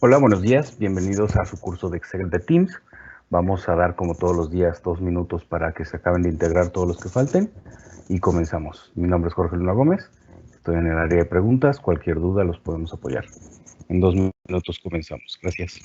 Hola, buenos días. Bienvenidos a su curso de Excel de Teams. Vamos a dar, como todos los días, 2 minutos para que se acaben de integrar todos los que falten y comenzamos. Mi nombre es Jorge Luna Gómez. Estoy en el área de preguntas. Cualquier duda los podemos apoyar. En 2 minutos comenzamos. Gracias.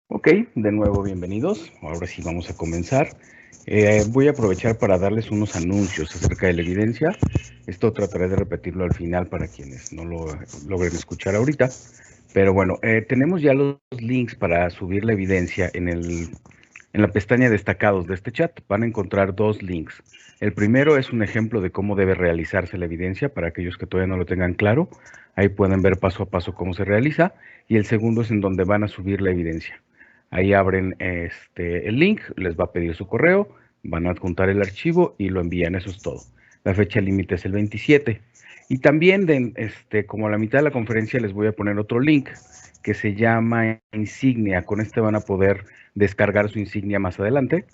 Ok, de nuevo bienvenidos. Ahora sí vamos a comenzar. Voy a aprovechar para darles unos anuncios acerca de la evidencia. Esto trataré de repetirlo al final para quienes no lo logren escuchar ahorita. Pero bueno, tenemos ya los links para subir la evidencia en la pestaña destacados de este chat. Van a encontrar 2 links. El primero es un ejemplo de cómo debe realizarse la evidencia para aquellos que todavía no lo tengan claro. Ahí pueden ver paso a paso cómo se realiza. Y el segundo es en donde van a subir la evidencia. Ahí abren el link, les va a pedir su correo, van a adjuntar el archivo y lo envían, eso es todo. La fecha límite es el 27. Y también, como a la mitad de la conferencia, les voy a poner otro link que se llama Insignia. Con este van a poder descargar su insignia más adelante.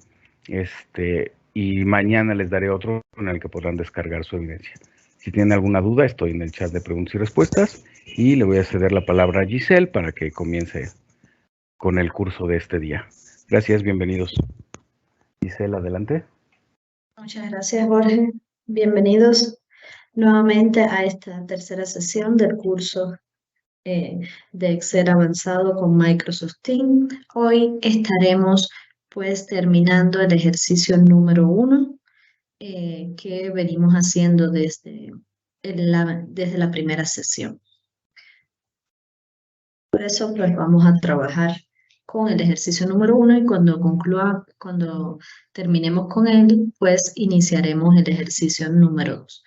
Y mañana les daré otro en el que podrán descargar su evidencia. Si tienen alguna duda, estoy en el chat de preguntas y respuestas y le voy a ceder la palabra a Giselle para que comience con el curso de este día. Gracias, bienvenidos. Giselle, adelante. Muchas gracias, Jorge. Bienvenidos nuevamente a esta tercera sesión del curso de Excel avanzado con Microsoft Teams. Hoy estaremos pues terminando el ejercicio número 1 que venimos haciendo desde la primera sesión. Por eso pues vamos a trabajar con el ejercicio número 1 y cuando terminemos con él, pues iniciaremos el ejercicio número 2.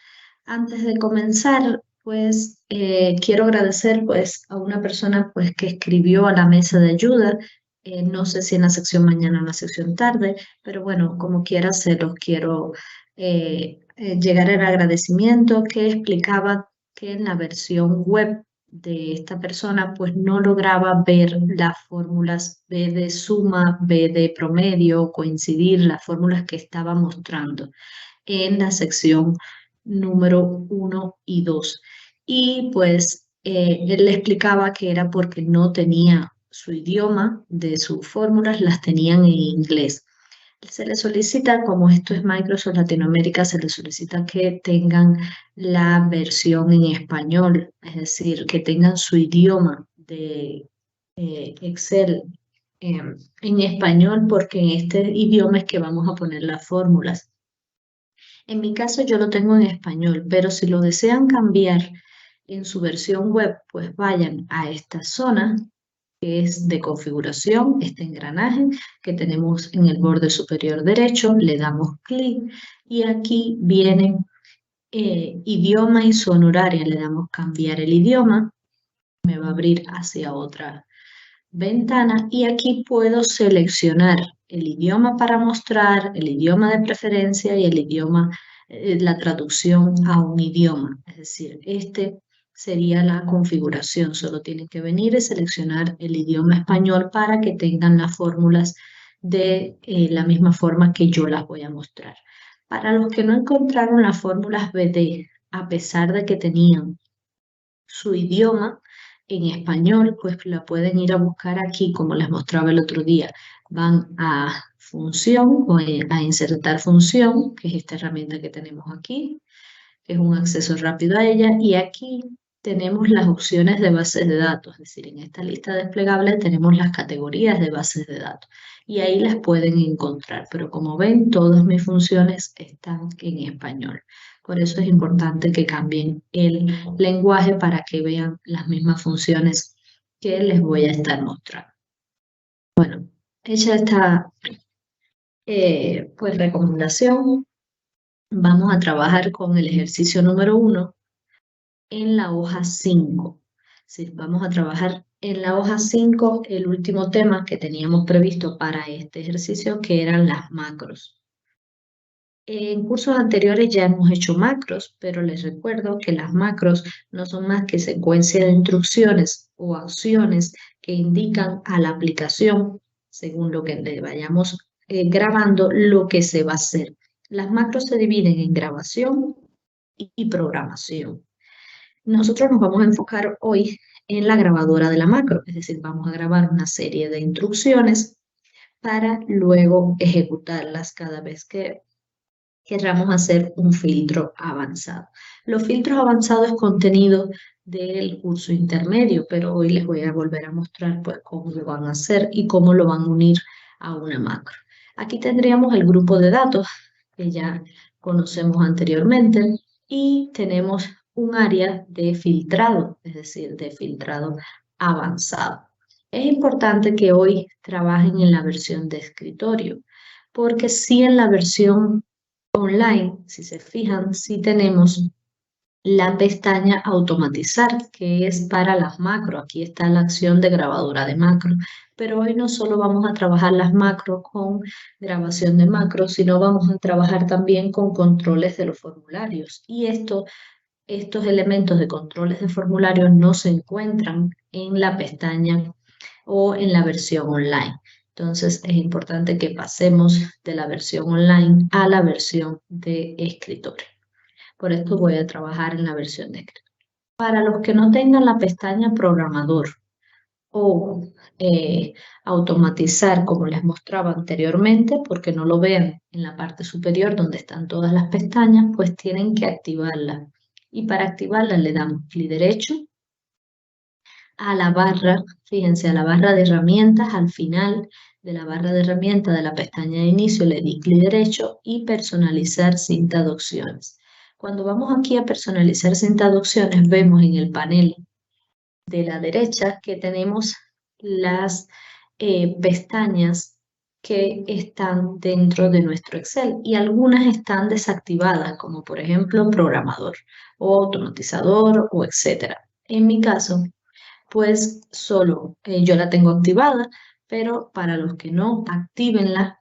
Antes de comenzar, pues quiero agradecer pues a una persona pues que escribió a la mesa de ayuda, no sé si en la sección mañana o en la sección tarde, pero bueno, como quiera se los quiero llegar el agradecimiento que explicaba que en la versión web de esta persona pues no lograba ver las fórmulas B de suma, B de promedio, coincidir las fórmulas que estaba mostrando en la sección número 1 y 2. Y pues él le explicaba que era porque no tenía su idioma de sus fórmulas, las tenían en inglés. Se le solicita, como esto es Microsoft Latinoamérica, se le solicita que tengan la versión en español, es decir, que tengan su idioma de Excel en español, porque en este idioma es que vamos a poner las fórmulas. En mi caso yo lo tengo en español, pero si lo desean cambiar en su versión web, pues vayan a esta zona que es de configuración, este engranaje que tenemos en el borde superior derecho, le damos clic y aquí viene idioma y zona horaria, le damos cambiar el idioma, me va a abrir hacia otra ventana y aquí puedo seleccionar el idioma para mostrar, el idioma de preferencia y el idioma, la traducción a un idioma. Es decir, este sería la configuración. Solo tienen que venir y seleccionar el idioma español para que tengan las fórmulas de la misma forma que yo las voy a mostrar. Para los que no encontraron las fórmulas BD, a pesar de que tenían su idioma en español, pues la pueden ir a buscar aquí, como les mostraba el otro día. Van a función o a insertar función, que es esta herramienta que tenemos aquí, que es un acceso rápido a ella, y aquí tenemos las opciones de bases de datos, es decir, en esta lista desplegable tenemos las categorías de bases de datos y ahí las pueden encontrar, pero como ven, todas mis funciones están en español. Por eso es importante que cambien el lenguaje para que vean las mismas funciones que les voy a estar mostrando. Bueno, hecha esta pues recomendación, vamos a trabajar con el ejercicio número 1 en la hoja 5. Sí, vamos a trabajar en la hoja 5 el último tema que teníamos previsto para este ejercicio, que eran las macros. En cursos anteriores ya hemos hecho macros, pero les recuerdo que las macros no son más que secuencia de instrucciones o acciones que indican a la aplicación, según lo que le vayamos grabando, lo que se va a hacer. Las macros se dividen en grabación y programación. Nosotros nos vamos a enfocar hoy en la grabadora de la macro, es decir, vamos a grabar una serie de instrucciones para luego ejecutarlas cada vez que queramos hacer un filtro avanzado. Los filtros avanzados es contenido del curso intermedio, pero hoy les voy a volver a mostrar pues cómo lo van a hacer y cómo lo van a unir a una macro. Aquí tendríamos el grupo de datos que ya conocemos anteriormente y tenemos un área de filtrado, es decir, de filtrado avanzado. Es importante que hoy trabajen en la versión de escritorio, porque si en la versión online, si se fijan, sí tenemos la pestaña automatizar, que es para las macros. Aquí está la acción de grabadora de macro. Pero hoy no solo vamos a trabajar las macros con grabación de macros, sino vamos a trabajar también con controles de los formularios. Y estos elementos de controles de formularios no se encuentran en la pestaña o en la versión online. Entonces es importante que pasemos de la versión online a la versión de escritorio. Por esto voy a trabajar en la versión de escritorio. Para los que no tengan la pestaña programador o automatizar, como les mostraba anteriormente, porque no lo vean en la parte superior donde están todas las pestañas, pues tienen que activarla. Y para activarla le damos clic derecho a la barra, fíjense, a la barra de herramientas, al final de la barra de herramientas de la pestaña de inicio le di clic derecho y personalizar cinta de opciones. Cuando vamos aquí a personalizar cinta de opciones, vemos en el panel de la derecha que tenemos las pestañas que están dentro de nuestro Excel y algunas están desactivadas, como por ejemplo programador o automatizador o etcétera. En mi caso, pues solo yo la tengo activada, pero para los que no, actívenla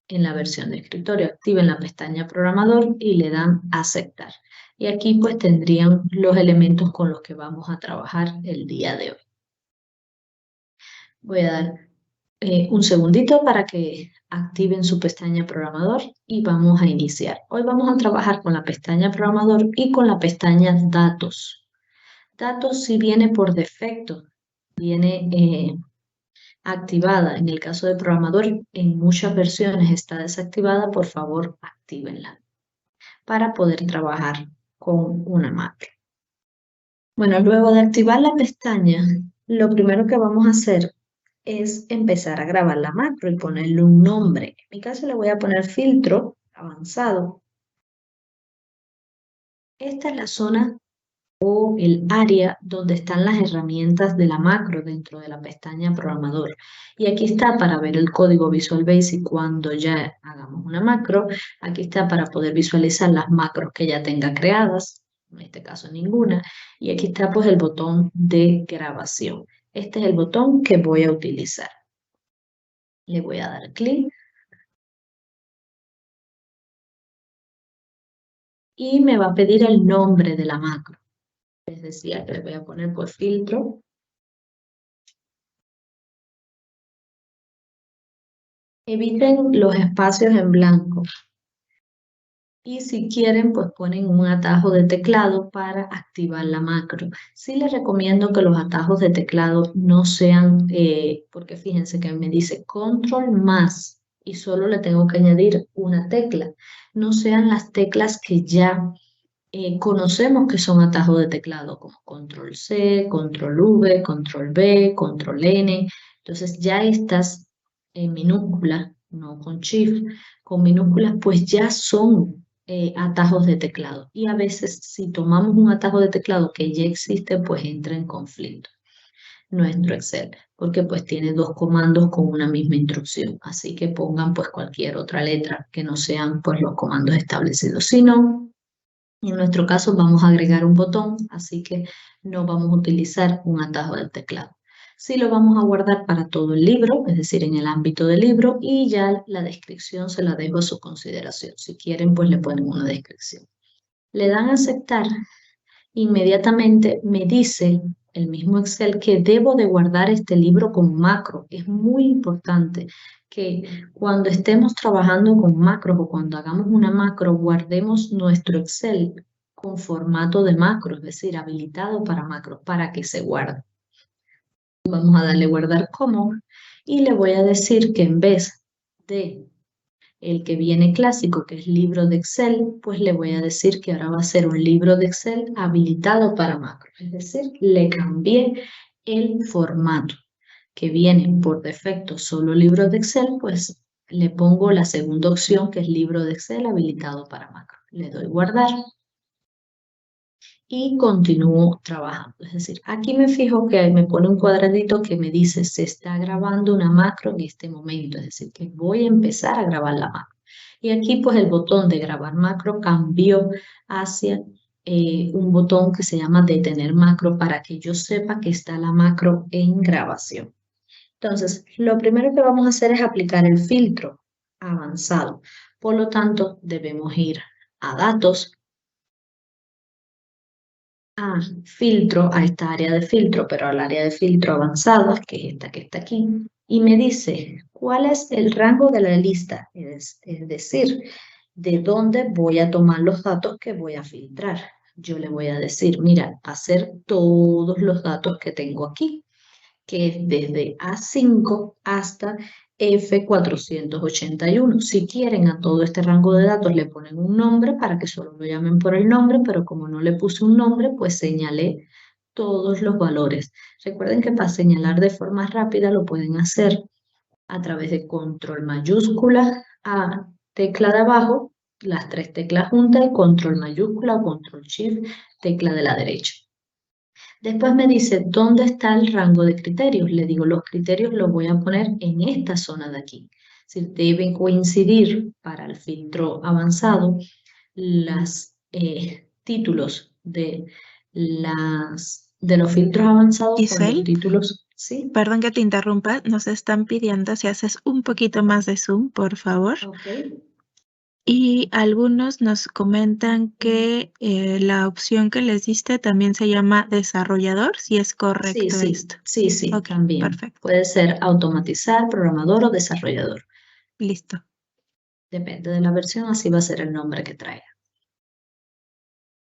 en la versión de escritorio, activen la pestaña programador y le dan aceptar. Y aquí pues tendrían los elementos con los que vamos a trabajar el día de hoy. Voy a dar un segundito para que activen su pestaña programador y vamos a iniciar. Hoy vamos a trabajar con la pestaña programador y con la pestaña datos. Datos si viene por defecto, viene activada. En el caso de programador, en muchas versiones está desactivada, por favor actívenla para poder trabajar con una macro. Bueno, luego de activar la pestaña, lo primero que vamos a hacer es empezar a grabar la macro y ponerle un nombre. En mi caso le voy a poner filtro avanzado. Esta es la zona o el área donde están las herramientas de la macro dentro de la pestaña programador. Y aquí está para ver el código Visual Basic cuando ya hagamos una macro. Aquí está para poder visualizar las macros que ya tenga creadas, en este caso ninguna. Y aquí está pues el botón de grabación. Este es el botón que voy a utilizar. Le voy a dar clic. Y me va a pedir el nombre de la macro. Les decía que le voy a poner pues filtro. Eviten los espacios en blanco. Y si quieren, pues ponen un atajo de teclado para activar la macro. Sí les recomiendo que los atajos de teclado no sean, porque fíjense que me dice control más y solo le tengo que añadir una tecla. No sean las teclas que ya conocemos que son atajos de teclado, como control C, control V, control B, control N. Entonces ya estas en minúsculas, no con shift, con minúsculas, pues ya son atajos de teclado. Y a veces si tomamos un atajo de teclado que ya existe, pues entra en conflicto nuestro Excel, porque pues tiene dos comandos con una misma instrucción. Así que pongan pues cualquier otra letra que no sean pues los comandos establecidos. Si no, en nuestro caso vamos a agregar un botón, así que no vamos a utilizar un atajo del teclado. Sí lo vamos a guardar para todo el libro, es decir, en el ámbito del libro, y ya la descripción se la dejo a su consideración. Si quieren, pues le ponen una descripción. Le dan a aceptar, inmediatamente me dice el mismo Excel que debo de guardar este libro con macro. Es muy importante que cuando estemos trabajando con macros o cuando hagamos una macro, guardemos nuestro Excel con formato de macro, es decir, habilitado para macros, para que se guarde. Vamos a darle guardar como y le voy a decir que en vez de el que viene clásico, que es libro de Excel, pues le voy a decir que ahora va a ser un libro de Excel habilitado para macro. Es decir, le cambié el formato que viene por defecto solo libro de Excel, pues le pongo la segunda opción que es libro de Excel habilitado para macro. Le doy guardar y continúo trabajando. Es decir, aquí me fijo que me pone un cuadradito que me dice se está grabando una macro en este momento, es decir, que voy a empezar a grabar la macro. Y aquí pues el botón de grabar macro cambió hacia un botón que se llama detener macro para que yo sepa que está la macro en grabación. Entonces, lo primero que vamos a hacer es aplicar el filtro avanzado. Por lo tanto, debemos ir a datos, a filtro, a esta área de filtro, pero al área de filtro avanzado, que es esta que está aquí, y me dice cuál es el rango de la lista, es decir, de dónde voy a tomar los datos que voy a filtrar. Yo le voy a decir, mira, hacer todos los datos que tengo aquí, que es desde A5 hasta F481. Si quieren a todo este rango de datos le ponen un nombre para que solo lo llamen por el nombre, pero como no le puse un nombre, pues señalé todos los valores. Recuerden que para señalar de forma rápida lo pueden hacer a través de control mayúscula a tecla de abajo, las tres teclas juntas y control mayúscula o control shift, tecla de la derecha. Después me dice, ¿dónde está el rango de criterios? Le digo, los criterios los voy a poner en esta zona de aquí. Si deben coincidir para el filtro avanzado los títulos de los filtros avanzados con los Giselle, títulos. ¿Sí? perdón que te interrumpa, nos están pidiendo si haces un poquito más de zoom, por favor. Ok. Y algunos nos comentan que la opción que les diste también se llama desarrollador, si es correcto esto. Sí, Ok, también. perfecto. Puede ser automatizar, programador o desarrollador. Listo. Depende de la versión, así va a ser el nombre que traiga.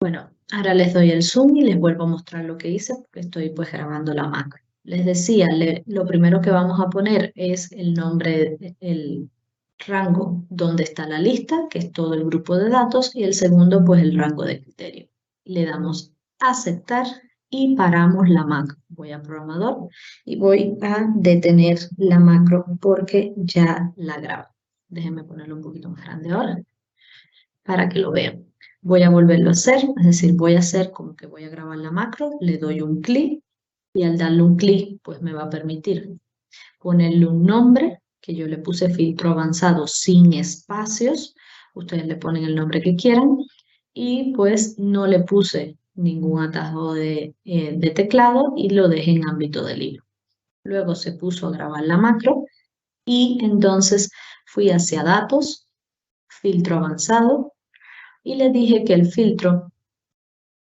Bueno, ahora les doy el zoom y les vuelvo a mostrar lo que hice porque estoy pues grabando la macro. Les decía, lo primero que vamos a poner es el nombre, el rango donde está la lista, que es todo el grupo de datos, y el segundo pues el rango de criterio. Le damos a aceptar y paramos la macro. Voy a programador y voy a detener la macro porque ya la grabo. Déjenme ponerlo un poquito más grande ahora para que lo vean. voy a volverlo a hacer, es decir, voy a hacer como que voy a grabar la macro, le doy un clic y al darle un clic, pues me va a permitir ponerle un nombre, que yo le puse filtro avanzado sin espacios, ustedes le ponen el nombre que quieran, y pues no le puse ningún atajo de teclado y lo dejé en ámbito de libro. Luego se puso a grabar la macro y entonces fui hacia datos, filtro avanzado, y le dije que el filtro,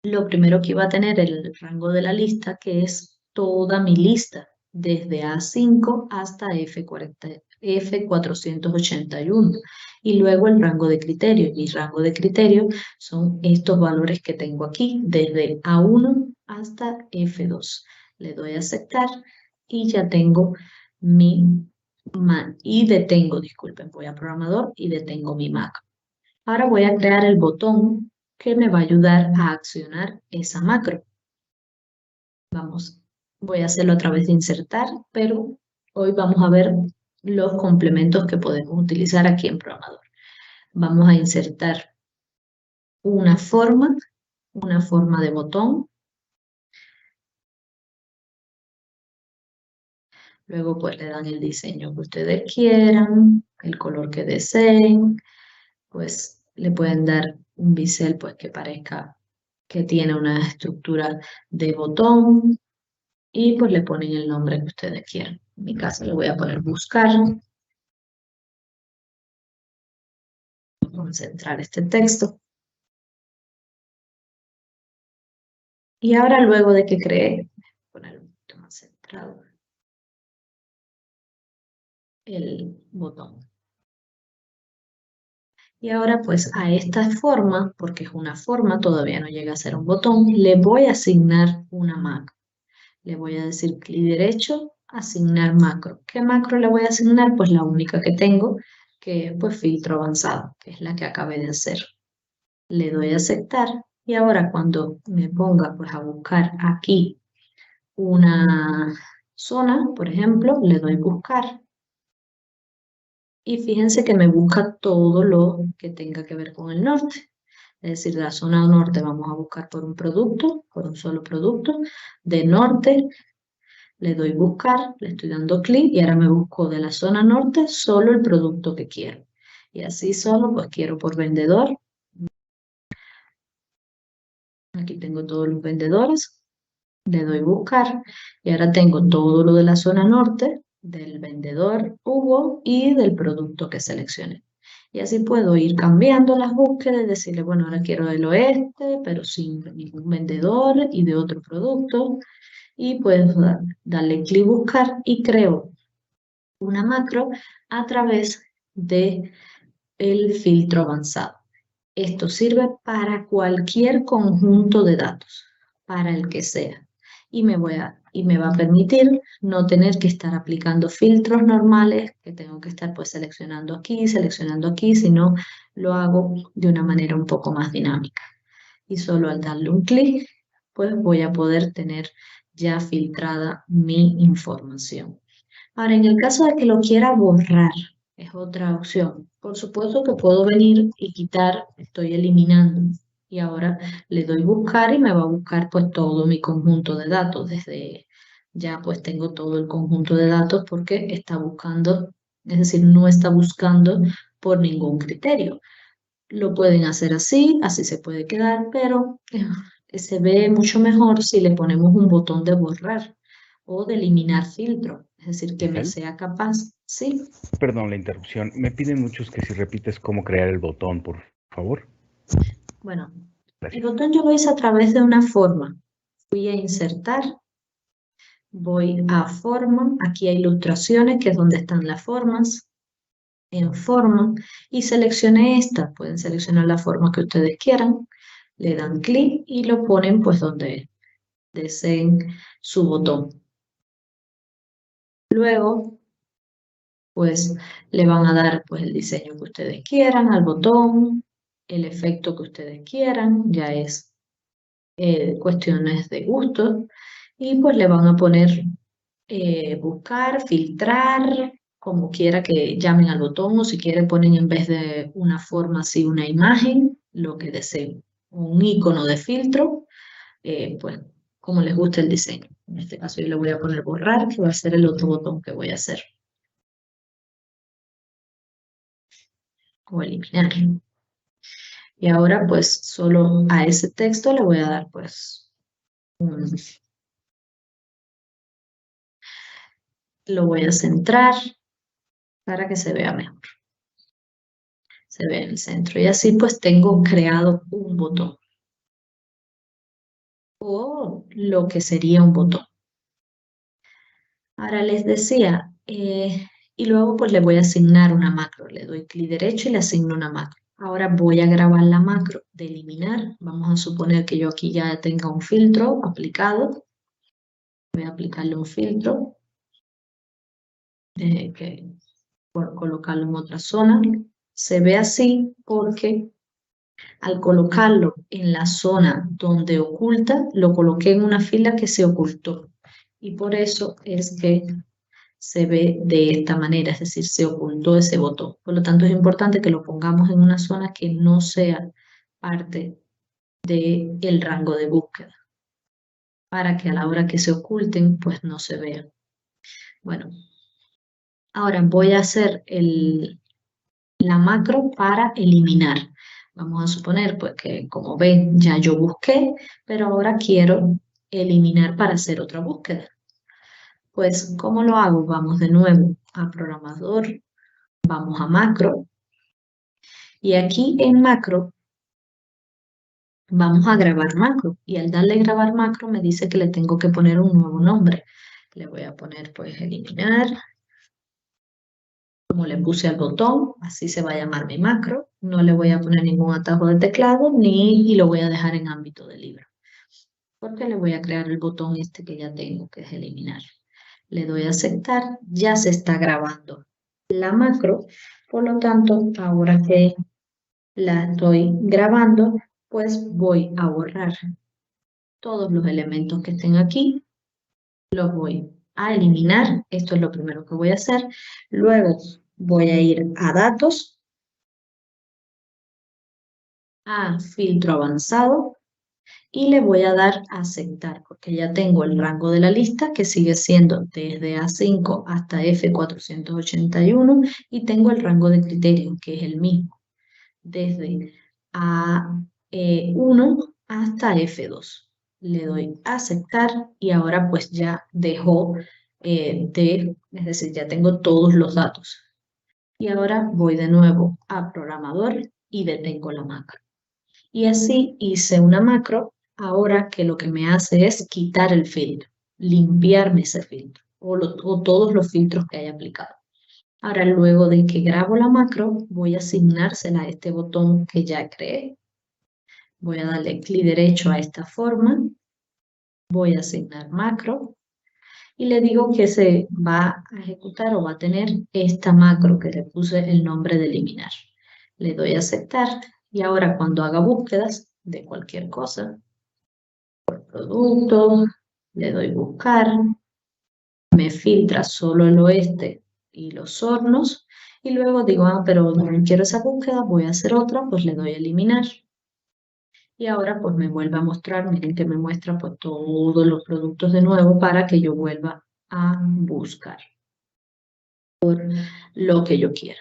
lo primero que iba a tener el rango de la lista, que es toda mi lista, desde A5 hasta F481. Y luego el rango de criterio. Y rango de criterio son estos valores que tengo aquí, desde A1 hasta F2. Le doy a aceptar y ya tengo disculpen, voy a programador y detengo mi macro. Ahora voy a crear el botón que me va a ayudar a accionar esa macro. Voy a hacerlo a través de insertar, pero hoy vamos a ver los complementos que podemos utilizar aquí en programador. Vamos a insertar una forma de botón. Luego pues le dan el diseño que ustedes quieran, el color que deseen, pues le pueden dar un bisel pues que parezca que tiene una estructura de botón y pues le ponen el nombre que ustedes quieran. En mi caso le voy a poner buscar. Vamos a centrar este texto. Y ahora luego de que creé, voy a poner un poquito más centrado el botón. Y ahora pues a esta forma, porque es una forma, todavía no llega a ser un botón, le voy a asignar una macro. Le voy a decir clic derecho, asignar macro. ¿Qué macro le voy a asignar? Pues la única que tengo, que es pues filtro avanzado, que es la que acabé de hacer. Le doy a aceptar y ahora cuando me ponga pues a buscar aquí una zona, por ejemplo, le doy buscar. Y fíjense que me busca todo lo que tenga que ver con el norte. Es decir, de la zona norte vamos a buscar por un producto, por un solo producto. De norte le doy buscar, le estoy dando clic y ahora me busco de la zona norte solo el producto que quiero. Y así solo pues quiero por vendedor. Aquí tengo todos los vendedores. Le doy buscar y ahora tengo todo lo de la zona norte, del vendedor Hugo y del producto que seleccioné. Y así puedo ir cambiando las búsquedas y decirle, bueno, ahora quiero del oeste, pero sin ningún vendedor y de otro producto. Y puedo darle clic buscar y creo una macro a través de el filtro avanzado. Esto sirve para cualquier conjunto de datos, para el que sea. Y me va a permitir no tener que estar aplicando filtros normales, que tengo que estar pues seleccionando aquí, sino lo hago de una manera un poco más dinámica. Y solo al darle un clic, pues voy a poder tener ya filtrada mi información. Ahora, en el caso de que lo quiera borrar, es otra opción. Por supuesto que puedo venir y quitar, estoy eliminando. Y ahora le doy buscar y me va a buscar pues todo mi conjunto de datos. Desde ya pues tengo todo el conjunto de datos porque está buscando, es decir, no está buscando por ningún criterio. Lo pueden hacer así, así se puede quedar, pero se ve mucho mejor si le ponemos un botón de borrar o de eliminar filtro, es decir, que me sea capaz, ¿sí? Perdón la interrupción, me piden muchos que si repites cómo crear el botón, por favor. Bueno, gracias. El botón yo lo hice a través de una forma. Fui a insertar, voy a forma, aquí hay ilustraciones, que es donde están las formas, en forma, y seleccioné esta, pueden seleccionar la forma que ustedes quieran, le dan clic y lo ponen pues donde deseen su botón. Luego, pues le van a dar pues el diseño que ustedes quieran al botón, el efecto que ustedes quieran, ya es cuestiones de gusto, y pues le van a poner buscar, filtrar, como quiera que llamen al botón, o si quieren ponen en vez de una forma así una imagen, lo que deseen. Un icono de filtro, pues como les guste el diseño. En este caso yo le voy a poner borrar, que va a ser el otro botón que voy a hacer. O eliminar. Y ahora pues solo a ese texto le voy a dar pues lo voy a centrar para que se vea mejor. Se ve en el centro. Y así pues tengo creado un botón. O lo que sería un botón. Ahora les decía, y luego pues le voy a asignar una macro. Le doy clic derecho y le asigno una macro. Ahora voy a grabar la macro de eliminar. Vamos a suponer que yo aquí ya tenga un filtro aplicado. Voy a aplicarle un filtro. Por colocarlo en otra zona. Se ve así porque al colocarlo en la zona donde oculta, lo coloqué en una fila que se ocultó. Y por eso es que se ve de esta manera, es decir, se ocultó ese botón. Por lo tanto, es importante que lo pongamos en una zona que no sea parte del rango de búsqueda, para que a la hora que se oculten, pues no se vean. Bueno, ahora voy a hacer la macro para eliminar. Vamos a suponer pues que, como ven, ya yo busqué, pero ahora quiero eliminar para hacer otra búsqueda. Pues, ¿cómo lo hago? Vamos de nuevo a programador, vamos a macro, y aquí en macro vamos a grabar macro, y al darle grabar macro me dice que le tengo que poner un nuevo nombre. Le voy a poner pues eliminar, como le puse al botón, así se va a llamar mi macro. No le voy a poner ningún atajo de teclado y lo voy a dejar en ámbito de libro. Porque le voy a crear el botón este que ya tengo, que es eliminar. Le doy a aceptar, ya se está grabando la macro. Por lo tanto, ahora que la estoy grabando, pues voy a borrar todos los elementos que estén aquí. Los voy a eliminar. Esto es lo primero que voy a hacer. Luego voy a ir a datos, a filtro avanzado y le voy a dar a aceptar porque ya tengo el rango de la lista que sigue siendo desde A5 hasta F481 y tengo el rango de criterio que es el mismo desde A1 hasta F2. Le doy a aceptar y ahora pues ya dejó es decir, ya tengo todos los datos. Y ahora voy de nuevo a programador y detengo la macro. Y así hice una macro, ahora que lo que me hace es quitar el filtro, limpiarme ese filtro o todos los filtros que haya aplicado. Ahora luego de que grabo la macro, voy a asignársela a este botón que ya creé. Voy a darle clic derecho a esta forma, voy a asignar macro y le digo que se va a ejecutar o va a tener esta macro que le puse el nombre de eliminar. Le doy a aceptar y ahora cuando haga búsquedas de cualquier cosa, por producto, le doy buscar, me filtra solo el oeste y los hornos y luego digo, pero no quiero esa búsqueda, voy a hacer otra, pues le doy a eliminar. Y ahora pues me vuelve a mostrar, miren que me muestra pues todos los productos de nuevo para que yo vuelva a buscar por lo que yo quiera.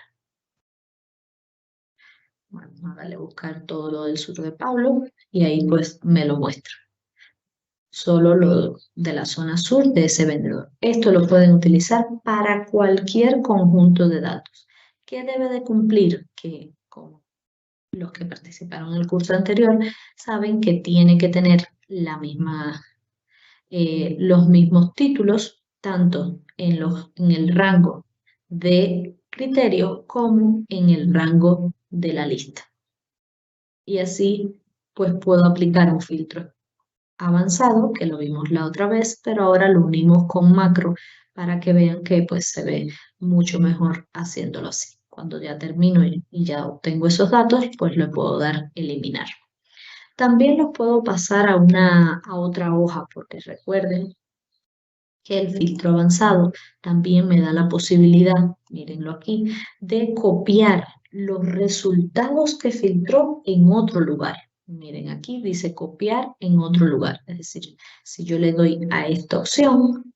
Bueno, vamos a darle a buscar todo lo del sur de Pablo y ahí pues me lo muestra. Solo lo de la zona sur de ese vendedor. Esto lo pueden utilizar para cualquier conjunto de datos. ¿Qué debe de cumplir? Que como los que participaron en el curso anterior saben que tiene que tener la misma, los mismos títulos, tanto en el rango de criterio como en el rango de la lista. Y así pues puedo aplicar un filtro avanzado, que lo vimos la otra vez, pero ahora lo unimos con macro para que vean que pues se ve mucho mejor haciéndolo así. Cuando ya termino y ya obtengo esos datos, pues le puedo dar eliminar. También los puedo pasar a otra hoja, porque recuerden que el filtro avanzado también me da la posibilidad, mírenlo aquí, de copiar los resultados que filtró en otro lugar. Miren, aquí dice copiar en otro lugar. Es decir, si yo le doy a esta opción,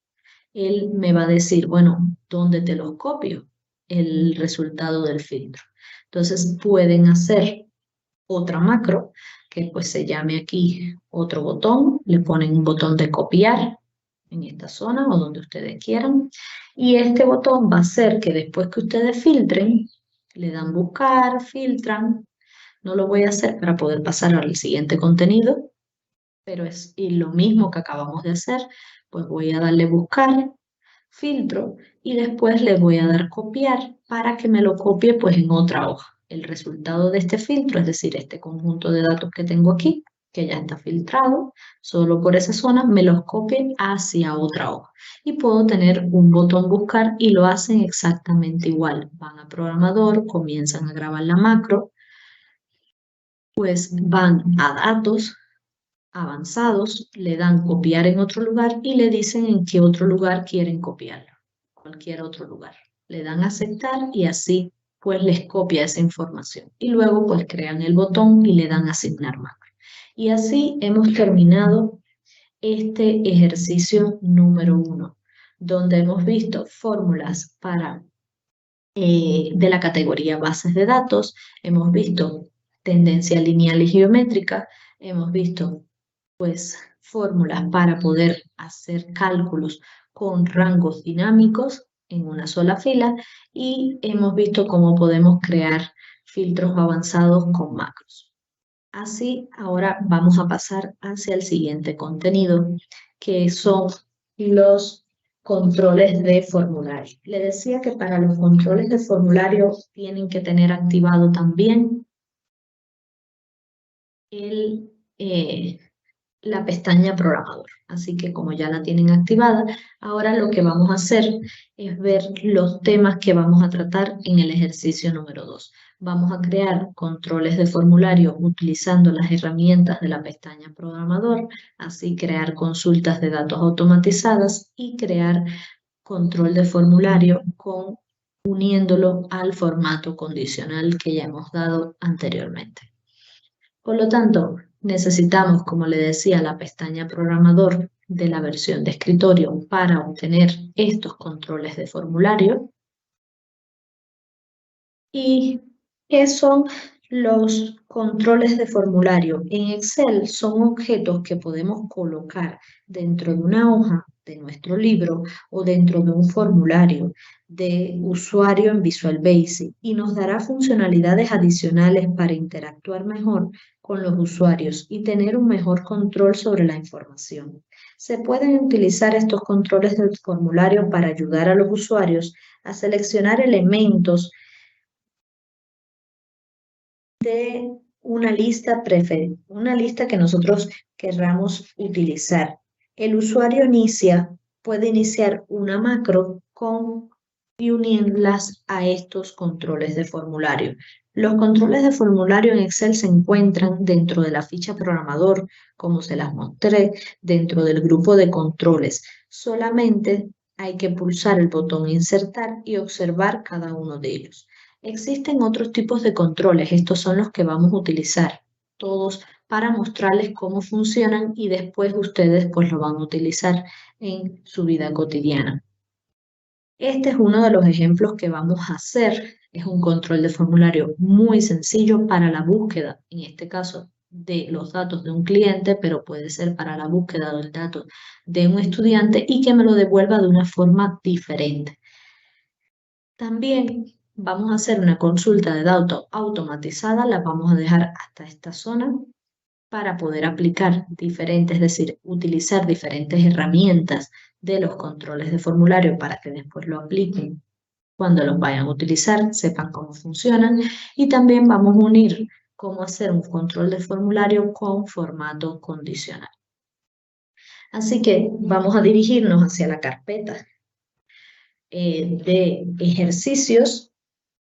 él me va a decir, bueno, ¿dónde te los copio? El resultado del filtro. Entonces pueden hacer otra macro que pues se llame aquí otro botón. Le ponen un botón de copiar en esta zona o donde ustedes quieran. Y este botón va a hacer que después que ustedes filtren, le dan buscar, filtran. No lo voy a hacer para poder pasar al siguiente contenido, pero es lo mismo que acabamos de hacer. Pues voy a darle buscar, filtro y después le voy a dar copiar para que me lo copie pues en otra hoja. El resultado de este filtro, es decir, este conjunto de datos que tengo aquí, que ya está filtrado, solo por esa zona, me los copie hacia otra hoja. Y puedo tener un botón buscar y lo hacen exactamente igual. Van a programador, comienzan a grabar la macro, pues van a datos avanzados, le dan copiar en otro lugar y le dicen en qué otro lugar quieren copiarlo. Cualquier otro lugar. Le dan a aceptar y así pues les copia esa información. Y luego pues crean el botón y le dan a asignar macro. Y así hemos terminado este ejercicio número 1, donde hemos visto fórmulas para de la categoría bases de datos, hemos visto tendencia lineal y geométrica, hemos visto pues fórmulas para poder hacer cálculos con rangos dinámicos en una sola fila y hemos visto cómo podemos crear filtros avanzados con macros. Así, ahora vamos a pasar hacia el siguiente contenido, que son los controles de formulario. Le decía que para los controles de formulario tienen que tener activado también la pestaña programador. Así que como ya la tienen activada, ahora lo que vamos a hacer es ver los temas que vamos a tratar en el ejercicio número 2. Vamos a crear controles de formulario utilizando las herramientas de la pestaña programador, así crear consultas de datos automatizadas y crear control de formulario uniéndolo al formato condicional que ya hemos dado anteriormente. Por lo tanto, necesitamos, como le decía, la pestaña programador de la versión de escritorio para obtener estos controles de formulario. ¿Y qué son los controles de formulario? En Excel son objetos que podemos colocar dentro de una hoja de nuestro libro o dentro de un formulario de usuario en Visual Basic y nos dará funcionalidades adicionales para interactuar mejor con los usuarios y tener un mejor control sobre la información. Se pueden utilizar estos controles de formulario para ayudar a los usuarios a seleccionar elementos de una lista que nosotros querramos utilizar. El usuario puede iniciar una macro y unirlas a estos controles de formulario. Los controles de formulario en Excel se encuentran dentro de la ficha programador, como se las mostré, dentro del grupo de controles. Solamente hay que pulsar el botón insertar y observar cada uno de ellos. Existen otros tipos de controles, estos son los que vamos a utilizar todos para mostrarles cómo funcionan y después ustedes pues lo van a utilizar en su vida cotidiana. Este es uno de los ejemplos que vamos a hacer, es un control de formulario muy sencillo para la búsqueda, en este caso de los datos de un cliente, pero puede ser para la búsqueda del dato de un estudiante y que me lo devuelva de una forma diferente. También vamos a hacer una consulta de datos automatizada, la vamos a dejar hasta esta zona para poder aplicar diferentes, es decir, utilizar diferentes herramientas de los controles de formulario para que después lo apliquen cuando los vayan a utilizar, sepan cómo funcionan y también vamos a unir cómo hacer un control de formulario con formato condicional. Así que vamos a dirigirnos hacia la carpeta de ejercicios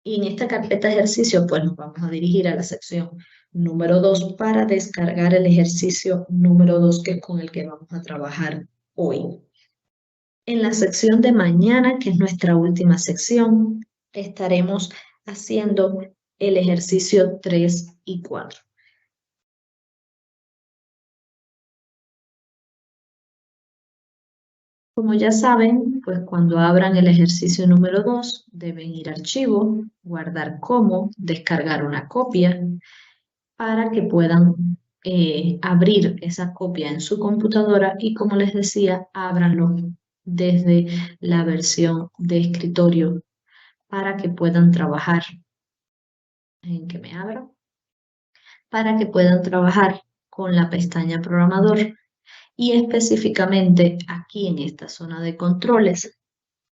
y en esta carpeta de ejercicios pues nos vamos a dirigir a la sección número 2 para descargar el ejercicio número 2 que es con el que vamos a trabajar hoy. En la sección de mañana, que es nuestra última sección, estaremos haciendo el ejercicio 3 y 4. Como ya saben, pues cuando abran el ejercicio número 2, deben ir a archivo, guardar como, descargar una copia para que puedan abrir esa copia en su computadora y, como les decía, ábranlo desde la versión de escritorio para que puedan trabajar. ¿En que me abro? Para que puedan trabajar con la pestaña programador y específicamente aquí en esta zona de controles,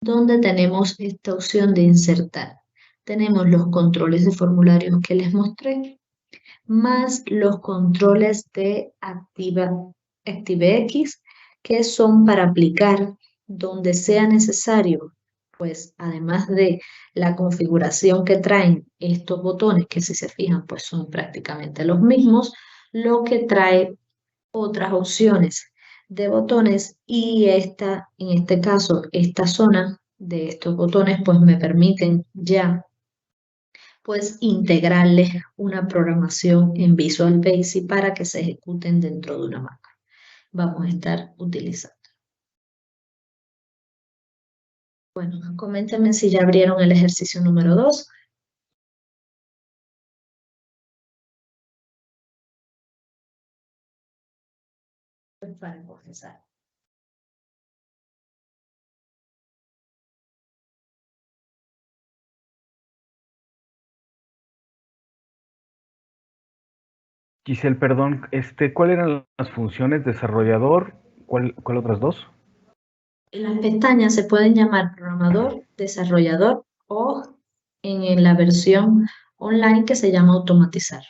donde tenemos esta opción de insertar. Tenemos los controles de formularios que les mostré, más los controles de ActiveX, que son para aplicar donde sea necesario, pues además de la configuración que traen estos botones, que si se fijan, pues son prácticamente los mismos, lo que trae otras opciones de botones y en este caso, esta zona de estos botones, pues me permiten ya pues integrarles una programación en Visual Basic para que se ejecuten dentro de una máquina. Vamos a estar utilizando. Bueno, coméntenme si ya abrieron el ejercicio número 2. Pues para comenzar. Giselle, perdón, ¿cuáles eran las funciones desarrollador? ¿Cuál otras dos? Las pestañas se pueden llamar programador, desarrollador o en la versión online que se llama automatizar.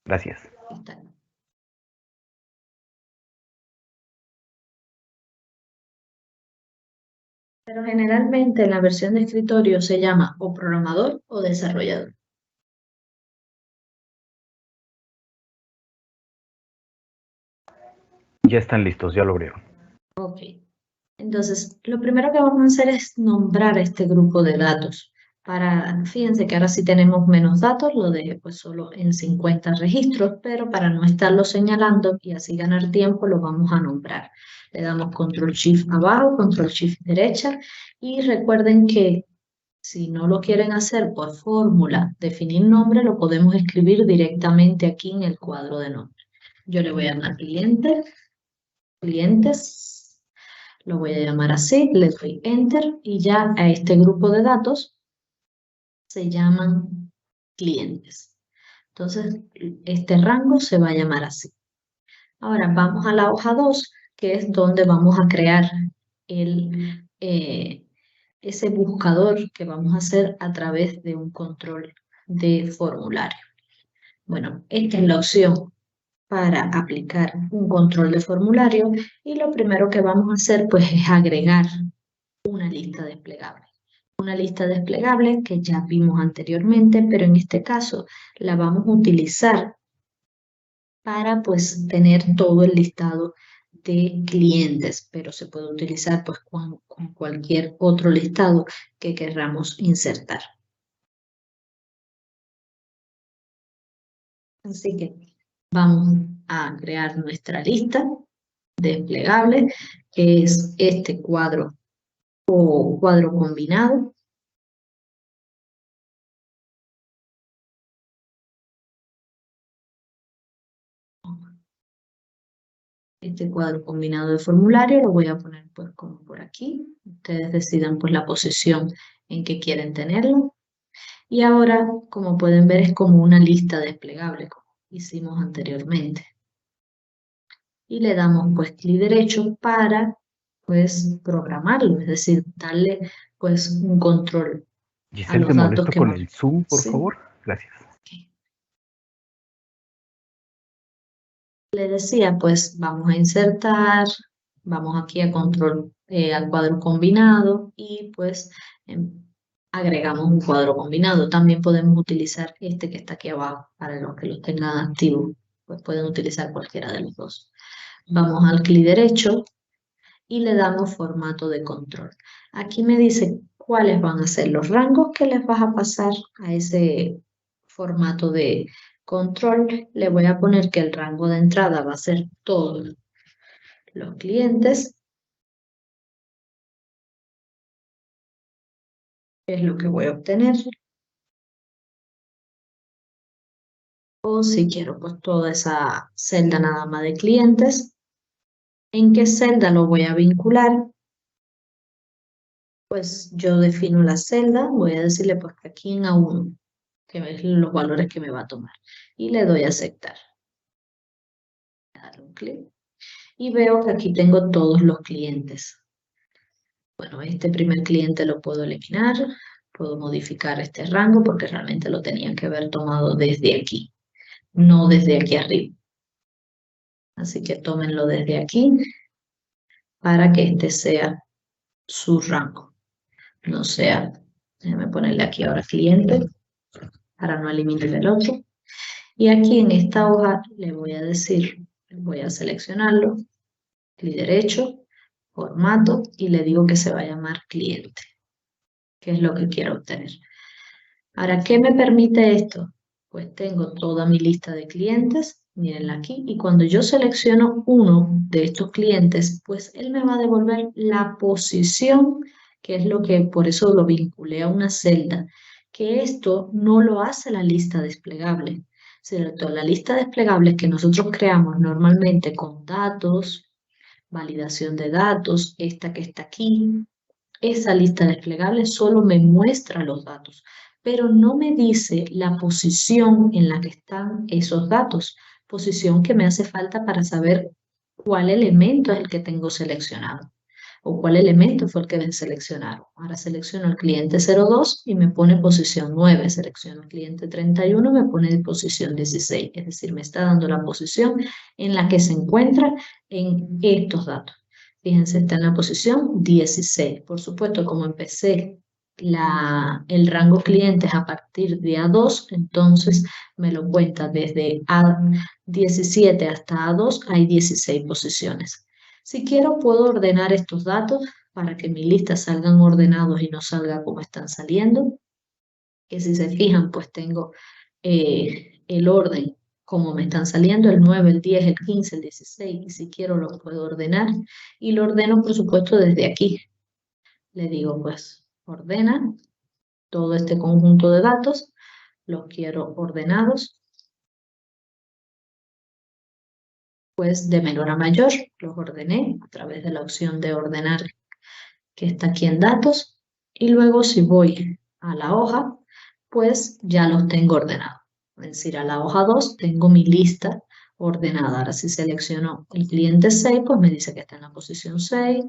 Gracias. Pero generalmente en la versión de escritorio se llama o programador o desarrollador. Ya están listos, ya lo abrieron. Ok. Entonces, lo primero que vamos a hacer es nombrar este grupo de datos. Fíjense que ahora sí tenemos menos datos, lo dejé pues solo en 50 registros, pero para no estarlo señalando y así ganar tiempo, lo vamos a nombrar. Le damos Control Shift abajo, Control Shift derecha, y recuerden que si no lo quieren hacer por fórmula, definir nombre, lo podemos escribir directamente aquí en el cuadro de nombre. Yo le voy a dar clientes, lo voy a llamar así, le doy Enter y ya a este grupo de datos se llaman clientes. Entonces, este rango se va a llamar así. Ahora vamos a la hoja 2, que es donde vamos a crear ese buscador que vamos a hacer a través de un control de formulario. Bueno, esta es la opción para aplicar un control de formulario y lo primero que vamos a hacer pues es agregar una lista desplegable. Una lista desplegable que ya vimos anteriormente, pero en este caso la vamos a utilizar para pues tener todo el listado de clientes, pero se puede utilizar pues con cualquier otro listado que queramos insertar. Así que vamos a crear nuestra lista desplegable, que es este cuadro o cuadro combinado. Este cuadro combinado de formulario lo voy a poner pues como por aquí. Ustedes decidan pues la posición en que quieren tenerlo. Y ahora, como pueden ver, es como una lista desplegable, como hicimos anteriormente. Y le damos pues clic derecho para pues programarlo, es decir, darle pues un control Giselle, a ¿te los datos molesto que con el Zoom, por sí. favor? Gracias. Okay. Le decía, pues vamos a insertar, vamos aquí a control, al cuadro combinado y pues agregamos un cuadro combinado. También podemos utilizar este que está aquí abajo para los que lo tengan activo, pues pueden utilizar cualquiera de los dos. Vamos al clic derecho y le damos formato de control. Aquí me dice cuáles van a ser los rangos que les vas a pasar a ese formato de control, le voy a poner que el rango de entrada va a ser todos los clientes. Es lo que voy a obtener. O si quiero, pues toda esa celda nada más de clientes. ¿En qué celda lo voy a vincular? Pues yo defino la celda, voy a decirle pues que aquí en A1, que es los valores que me va a tomar. Y le doy a aceptar. Dar un clic. Y veo que aquí tengo todos los clientes. Bueno, este primer cliente lo puedo eliminar. Puedo modificar este rango porque realmente lo tenían que haber tomado desde aquí, no desde aquí arriba. Así que tómenlo desde aquí para que este sea su rango. No sea, déjame ponerle aquí ahora cliente para no eliminar el otro. Y aquí en esta hoja le voy a decir, voy a seleccionarlo, clic derecho, formato y le digo que se va a llamar cliente, que es lo que quiero obtener. Ahora, ¿qué me permite esto? Pues tengo toda mi lista de clientes, mírenla aquí, y cuando yo selecciono uno de estos clientes, pues él me va a devolver la posición, que es lo que, por eso lo vinculé a una celda, que esto no lo hace la lista desplegable, ¿cierto? La lista desplegable que nosotros creamos normalmente con datos, validación de datos, esta que está aquí, esa lista desplegable solo me muestra los datos, pero no me dice la posición en la que están esos datos, posición que me hace falta para saber cuál elemento es el que tengo seleccionado o cuál elemento fue el que me seleccionaron. Ahora selecciono el cliente 02 y me pone posición 9, selecciono el cliente 31 y me pone posición 16, es decir, me está dando la posición en la que se encuentra en estos datos. Fíjense, está en la posición 16. Por supuesto, como empecé el rango clientes a partir de A2, entonces me lo cuenta desde A17 hasta A2, hay 16 posiciones. Si quiero, puedo ordenar estos datos para que mis listas salgan ordenados y no salga como están saliendo. Que si se fijan, pues tengo el orden como me están saliendo, el 9, el 10, el 15, el 16, y si quiero lo puedo ordenar. Y lo ordeno, por supuesto, desde aquí. Le digo, pues, ordena todo este conjunto de datos, los quiero ordenados, pues de menor a mayor, los ordené a través de la opción de ordenar que está aquí en datos, y luego si voy a la hoja, pues ya los tengo ordenados. Es decir, a la hoja 2 tengo mi lista ordenada. Ahora si selecciono el cliente 6, pues me dice que está en la posición 6,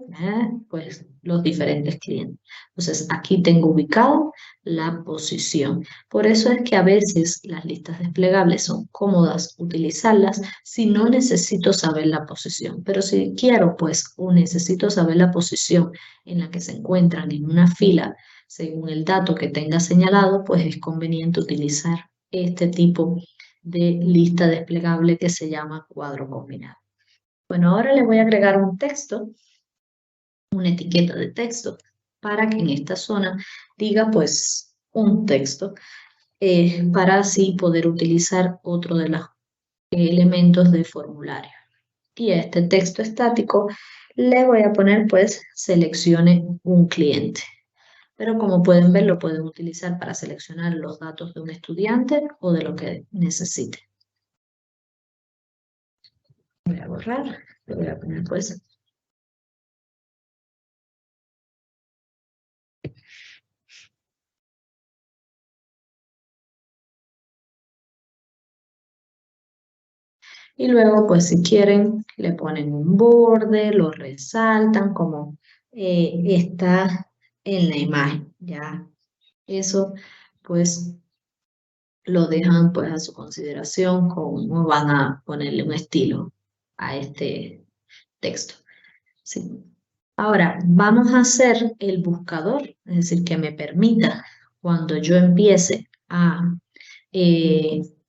pues los diferentes clientes. Entonces aquí tengo ubicado la posición. Por eso es que a veces las listas desplegables son cómodas utilizarlas si no necesito saber la posición. Pero si quiero, pues, o necesito saber la posición en la que se encuentran en una fila según el dato que tenga señalado, pues es conveniente utilizar este tipo de lista desplegable que se llama cuadro combinado. Bueno, ahora le voy a agregar un texto, una etiqueta de texto, para que en esta zona diga pues un texto, para así poder utilizar otro de los elementos del formulario. Y a este texto estático le voy a poner pues seleccione un cliente. Pero como pueden ver, lo pueden utilizar para seleccionar los datos de un estudiante o de lo que necesite. Voy a borrar, le voy a poner pues. Y luego, pues si quieren, le ponen un borde, lo resaltan como está en la imagen, ¿ya? Eso, pues, lo dejan pues a su consideración, cómo van a ponerle un estilo a este texto. ¿Sí? Ahora, vamos a hacer el buscador, es decir, que me permita, cuando yo empiece a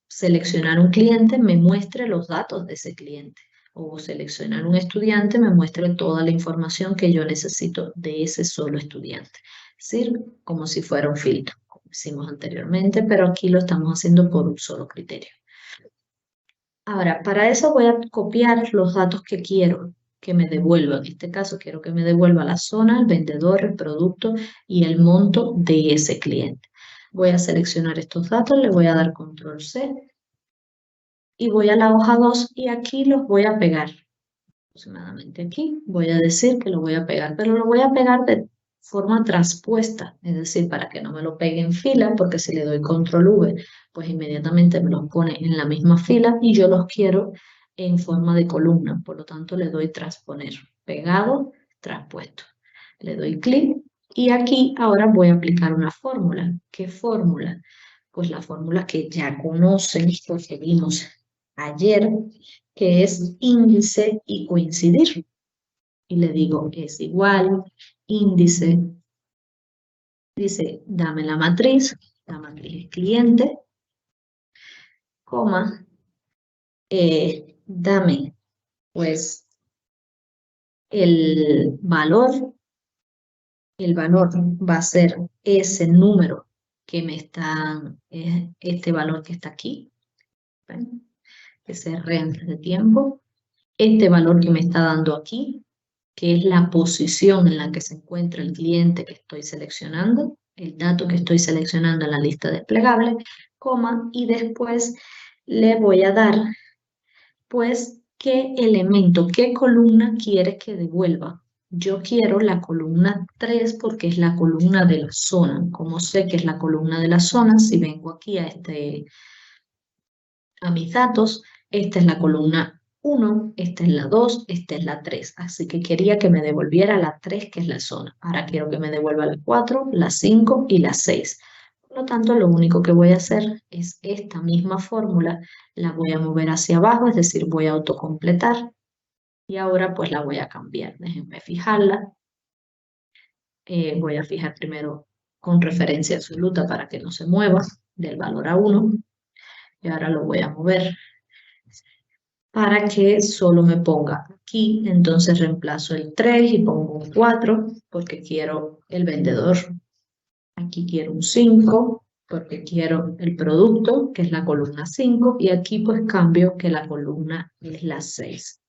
seleccionar un cliente, me muestre los datos de ese cliente. O seleccionar un estudiante, me muestre toda la información que yo necesito de ese solo estudiante. Es decir, como si fuera un filtro. hicimos anteriormente, pero aquí lo estamos haciendo por un solo criterio. Ahora, para eso voy a copiar los datos que quiero que me devuelva. En este caso, quiero que me devuelva la zona, el vendedor, el producto y el monto de ese cliente. Voy a seleccionar estos datos, le voy a dar control C y voy a la hoja 2 y aquí los voy a pegar. Aproximadamente aquí voy a decir que lo voy a pegar, pero lo voy a pegar de forma traspuesta, es decir, para que no me lo pegue en fila, porque si le doy control V, pues inmediatamente me los pone en la misma fila y yo los quiero en forma de columna, por lo tanto le doy transponer, pegado, traspuesto. Le doy clic y aquí ahora voy a aplicar una fórmula. ¿Qué fórmula? Pues la fórmula que ya conocen, porque vimos ayer, que es índice y coincidir. Y le digo, es igual, índice, dice, dame la matriz es cliente, coma, dame, pues, el valor va a ser ese número que me está, este valor que está aquí, ¿ven? Ese range de tiempo, este valor que me está dando aquí, que es la posición en la que se encuentra el cliente que estoy seleccionando, el dato que estoy seleccionando en la lista desplegable, coma, y después le voy a dar, pues, qué elemento, qué columna quiere que devuelva. Yo quiero la columna 3 porque es la columna de la zona. Como sé que es la columna de la zona, si vengo aquí a mis datos, esta es la columna 1, esta es la 2, esta es la 3. Así que quería que me devolviera la 3, que es la zona. Ahora quiero que me devuelva la 4, la 5 y la 6. Por lo tanto, lo único que voy a hacer es esta misma fórmula, la voy a mover hacia abajo, es decir, voy a autocompletar. Y ahora pues la voy a cambiar. Déjenme fijarla. Voy a fijar primero con referencia absoluta para que no se mueva del valor a 1. Y ahora lo voy a mover para que solo me ponga aquí. Entonces reemplazo el 3 y pongo un 4 porque quiero el vendedor. Aquí quiero un 5 porque quiero el producto, que es la columna 5. Y aquí pues cambio que la columna es la 6.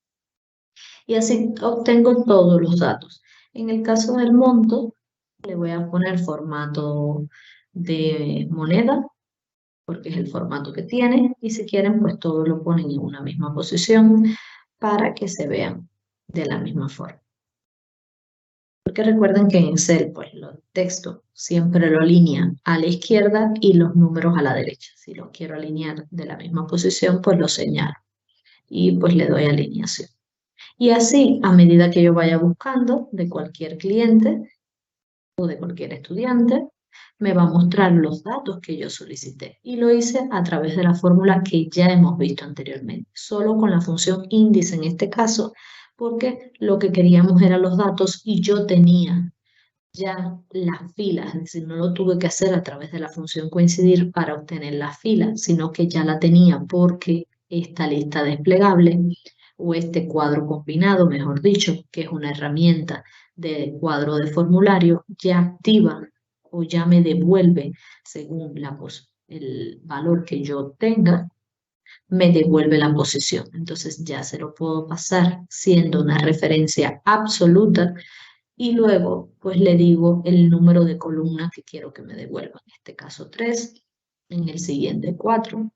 Y así obtengo todos los datos. En el caso del monto, le voy a poner formato de moneda, porque es el formato que tiene, y si quieren, pues todo lo ponen en una misma posición para que se vean de la misma forma. Porque recuerden que en Excel, pues los textos siempre lo alinean a la izquierda y los números a la derecha. Si los quiero alinear de la misma posición, pues lo señalo y pues le doy alineación. Y así, a medida que yo vaya buscando de cualquier cliente o de cualquier estudiante, me va a mostrar los datos que yo solicité. Y lo hice a través de la fórmula que ya hemos visto anteriormente, solo con la función índice en este caso, porque lo que queríamos eran los datos y yo tenía ya las filas, es decir, no lo tuve que hacer a través de la función coincidir para obtener la fila, sino que ya la tenía porque esta lista desplegable o este cuadro combinado, mejor dicho, que es una herramienta de cuadro de formulario, ya activa o ya me devuelve según el valor que yo tenga, me devuelve la posición. Entonces ya se lo puedo pasar siendo una referencia absoluta y luego pues le digo el número de columnas que quiero que me devuelva. En este caso 3, en el siguiente 4.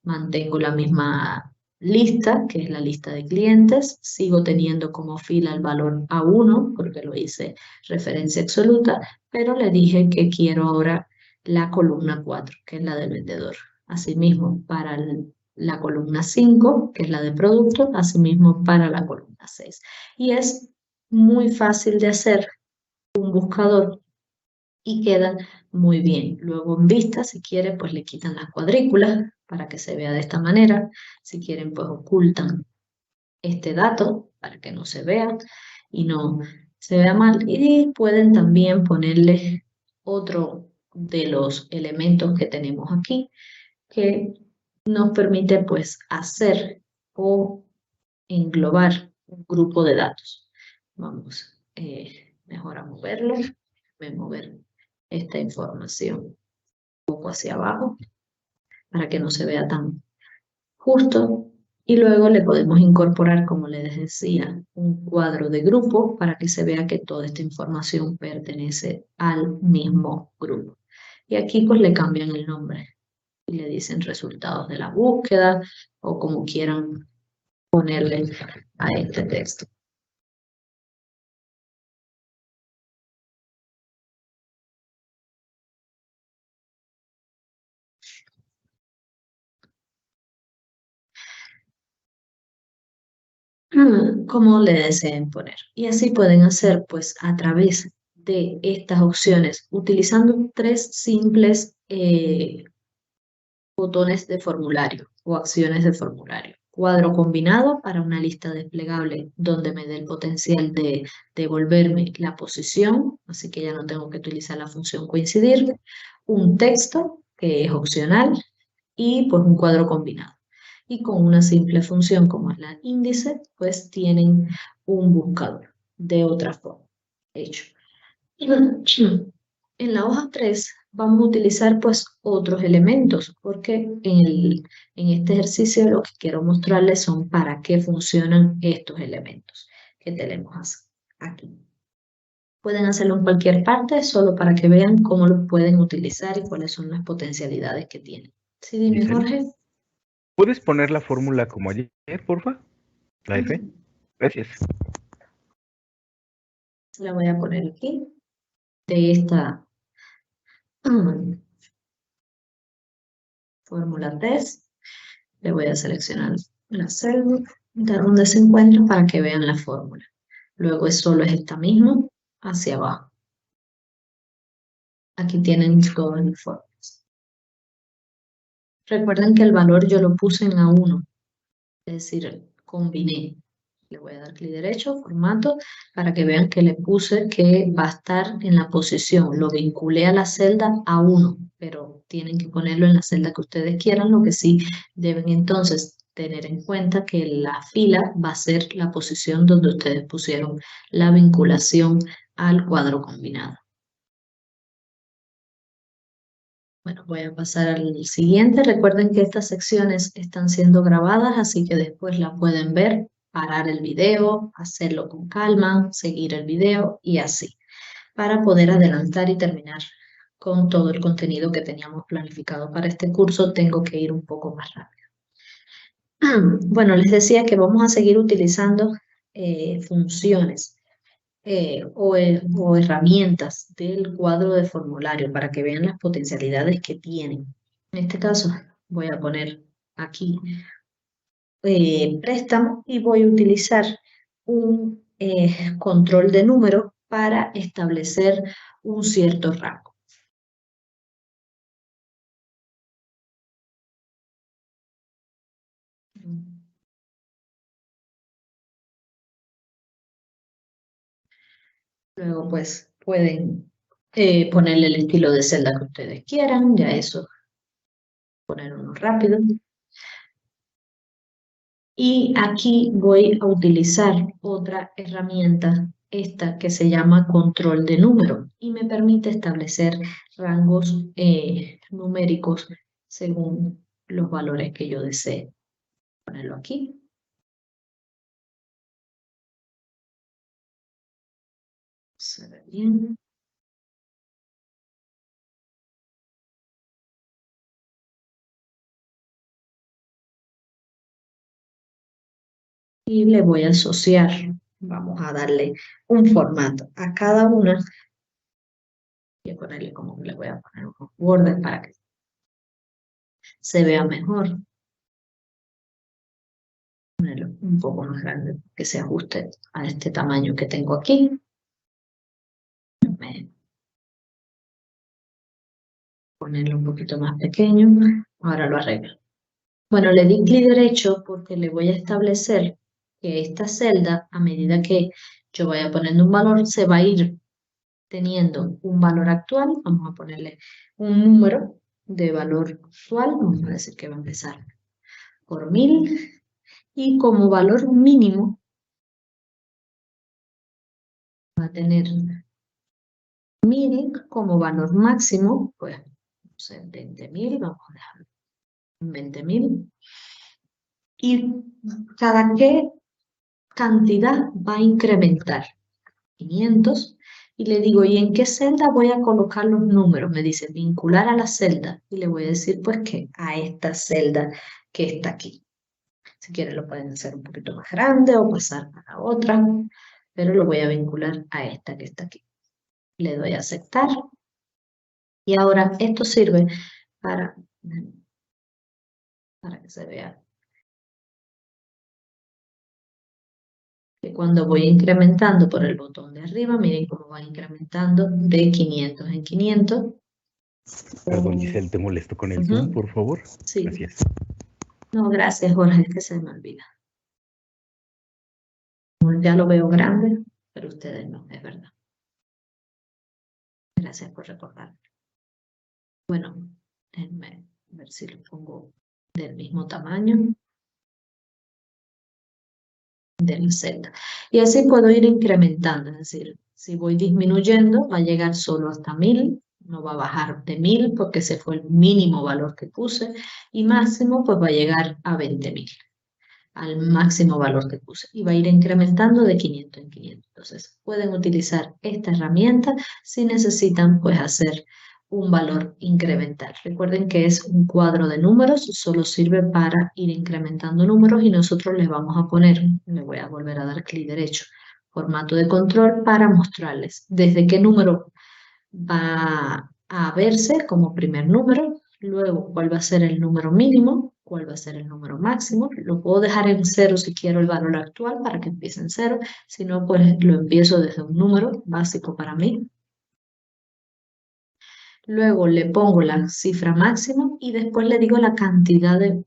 Mantengo la misma lista, que es la lista de clientes. Sigo teniendo como fila el valor A1, porque lo hice referencia absoluta, pero le dije que quiero ahora la columna 4, que es la del vendedor. Asimismo, para la columna 5, que es la de producto, asimismo para la columna 6. Y es muy fácil de hacer un buscador y queda muy bien. Luego en vista, si quieren, pues le quitan las cuadrículas para que se vea de esta manera. Si quieren, pues ocultan este dato para que no se vea y no se vea mal. Y pueden también ponerle otro de los elementos que tenemos aquí que nos permite pues hacer o englobar un grupo de datos. Vamos mejor a moverlo. Voy a mover esta información poco hacia abajo para que no se vea tan justo. Y luego le podemos incorporar, como les decía, un cuadro de grupo para que se vea que toda esta información pertenece al mismo grupo. Y aquí pues le cambian el nombre y le dicen resultados de la búsqueda o como quieran ponerle a este texto. Como le deseen poner. Y así pueden hacer pues a través de estas opciones utilizando 3 simples botones de formulario o acciones de formulario. Cuadro combinado para una lista desplegable donde me dé el potencial de devolverme la posición, así que ya no tengo que utilizar la función coincidir. Un texto que es opcional y pues un cuadro combinado. Y con una simple función como es la índice, pues tienen un buscador de otra forma. Hecho. En la hoja 3 vamos a utilizar pues otros elementos, porque en este ejercicio lo que quiero mostrarles son para qué funcionan estos elementos que tenemos aquí. Pueden hacerlo en cualquier parte, solo para que vean cómo lo pueden utilizar y cuáles son las potencialidades que tienen. Sí, dime, Jorge. ¿Puedes poner la fórmula como ayer, porfa? La F. Gracias. La voy a poner aquí, de esta fórmula 3. Le voy a seleccionar la celda de donde se encuentra para que vean la fórmula. Luego solo es esta misma hacia abajo. Aquí tienen todas las fórmulas. Recuerden que el valor yo lo puse en A1, es decir, combiné. Le voy a dar clic derecho, formato, para que vean que le puse que va a estar en la posición. Lo vinculé a la celda A1, pero tienen que ponerlo en la celda que ustedes quieran. Lo que sí deben entonces tener en cuenta que la fila va a ser la posición donde ustedes pusieron la vinculación al cuadro combinado. Bueno, voy a pasar al siguiente. Recuerden que estas secciones están siendo grabadas, así que después la pueden ver, parar el video, hacerlo con calma, seguir el video y así, para poder adelantar y terminar con todo el contenido que teníamos planificado para este curso. Tengo que ir un poco más rápido. Bueno, les decía que vamos a seguir utilizando funciones o herramientas del cuadro de formulario para que vean las potencialidades que tienen. En este caso voy a poner aquí préstamo y voy a utilizar un control de número para establecer un cierto rango. Luego pues pueden ponerle el estilo de celda que ustedes quieran, ya eso, poner uno rápido. Y aquí voy a utilizar otra herramienta, esta que se llama control de número y me permite establecer rangos numéricos según los valores que yo desee. Ponerlo aquí. Se ve bien. Y le voy a asociar, vamos a darle un formato a cada una. Voy a ponerle como que le voy a poner unos bordes para que se vea mejor. Ponerlo un poco más grande, que se ajuste a este tamaño que tengo aquí. Ponerlo un poquito más pequeño. Ahora lo arreglo. Bueno, le di clic derecho porque le voy a establecer que esta celda, a medida que yo vaya poniendo un valor, se va a ir teniendo un valor actual. Vamos a ponerle un número de valor actual. Vamos a decir que va a empezar por 1000. Y como valor mínimo va a tener 1000, como valor máximo, pues sé, 20.000, vamos a dejar 20.000. ¿Y cada qué cantidad va a incrementar? 500. Y le digo, ¿y en qué celda voy a colocar los números? Me dice, vincular a la celda. Y le voy a decir, pues, que a esta celda que está aquí. Si quieren lo pueden hacer un poquito más grande o pasar a la otra, pero lo voy a vincular a esta que está aquí. Le doy a aceptar. Y ahora esto sirve para que se vea que cuando voy incrementando por el botón de arriba, miren cómo va incrementando de 500 en 500. Perdón, Giselle, te molesto con el Zoom, por favor. Sí. Gracias. No, gracias, Jorge, es que se me olvida. Ya lo veo grande, pero ustedes no, es verdad. Gracias por recordar. Bueno, déjenme ver si lo pongo del mismo tamaño de la celda. Y así puedo ir incrementando, es decir, si voy disminuyendo, va a llegar solo hasta 1000, no va a bajar de 1000 porque ese fue el mínimo valor que puse, y máximo pues va a llegar a 20.000, al máximo valor que puse, y va a ir incrementando de 500 en 500. Entonces pueden utilizar esta herramienta si necesitan pues hacer un valor incremental. Recuerden que es un cuadro de números, solo sirve para ir incrementando números y nosotros les vamos a poner, le voy a volver a dar clic derecho, formato de control para mostrarles desde qué número va a verse como primer número, luego cuál va a ser el número mínimo, cuál va a ser el número máximo. Lo puedo dejar en 0 si quiero el valor actual para que empiece en 0, si no pues lo empiezo desde un número básico para mí. Luego le pongo la cifra máxima y después le digo la cantidad de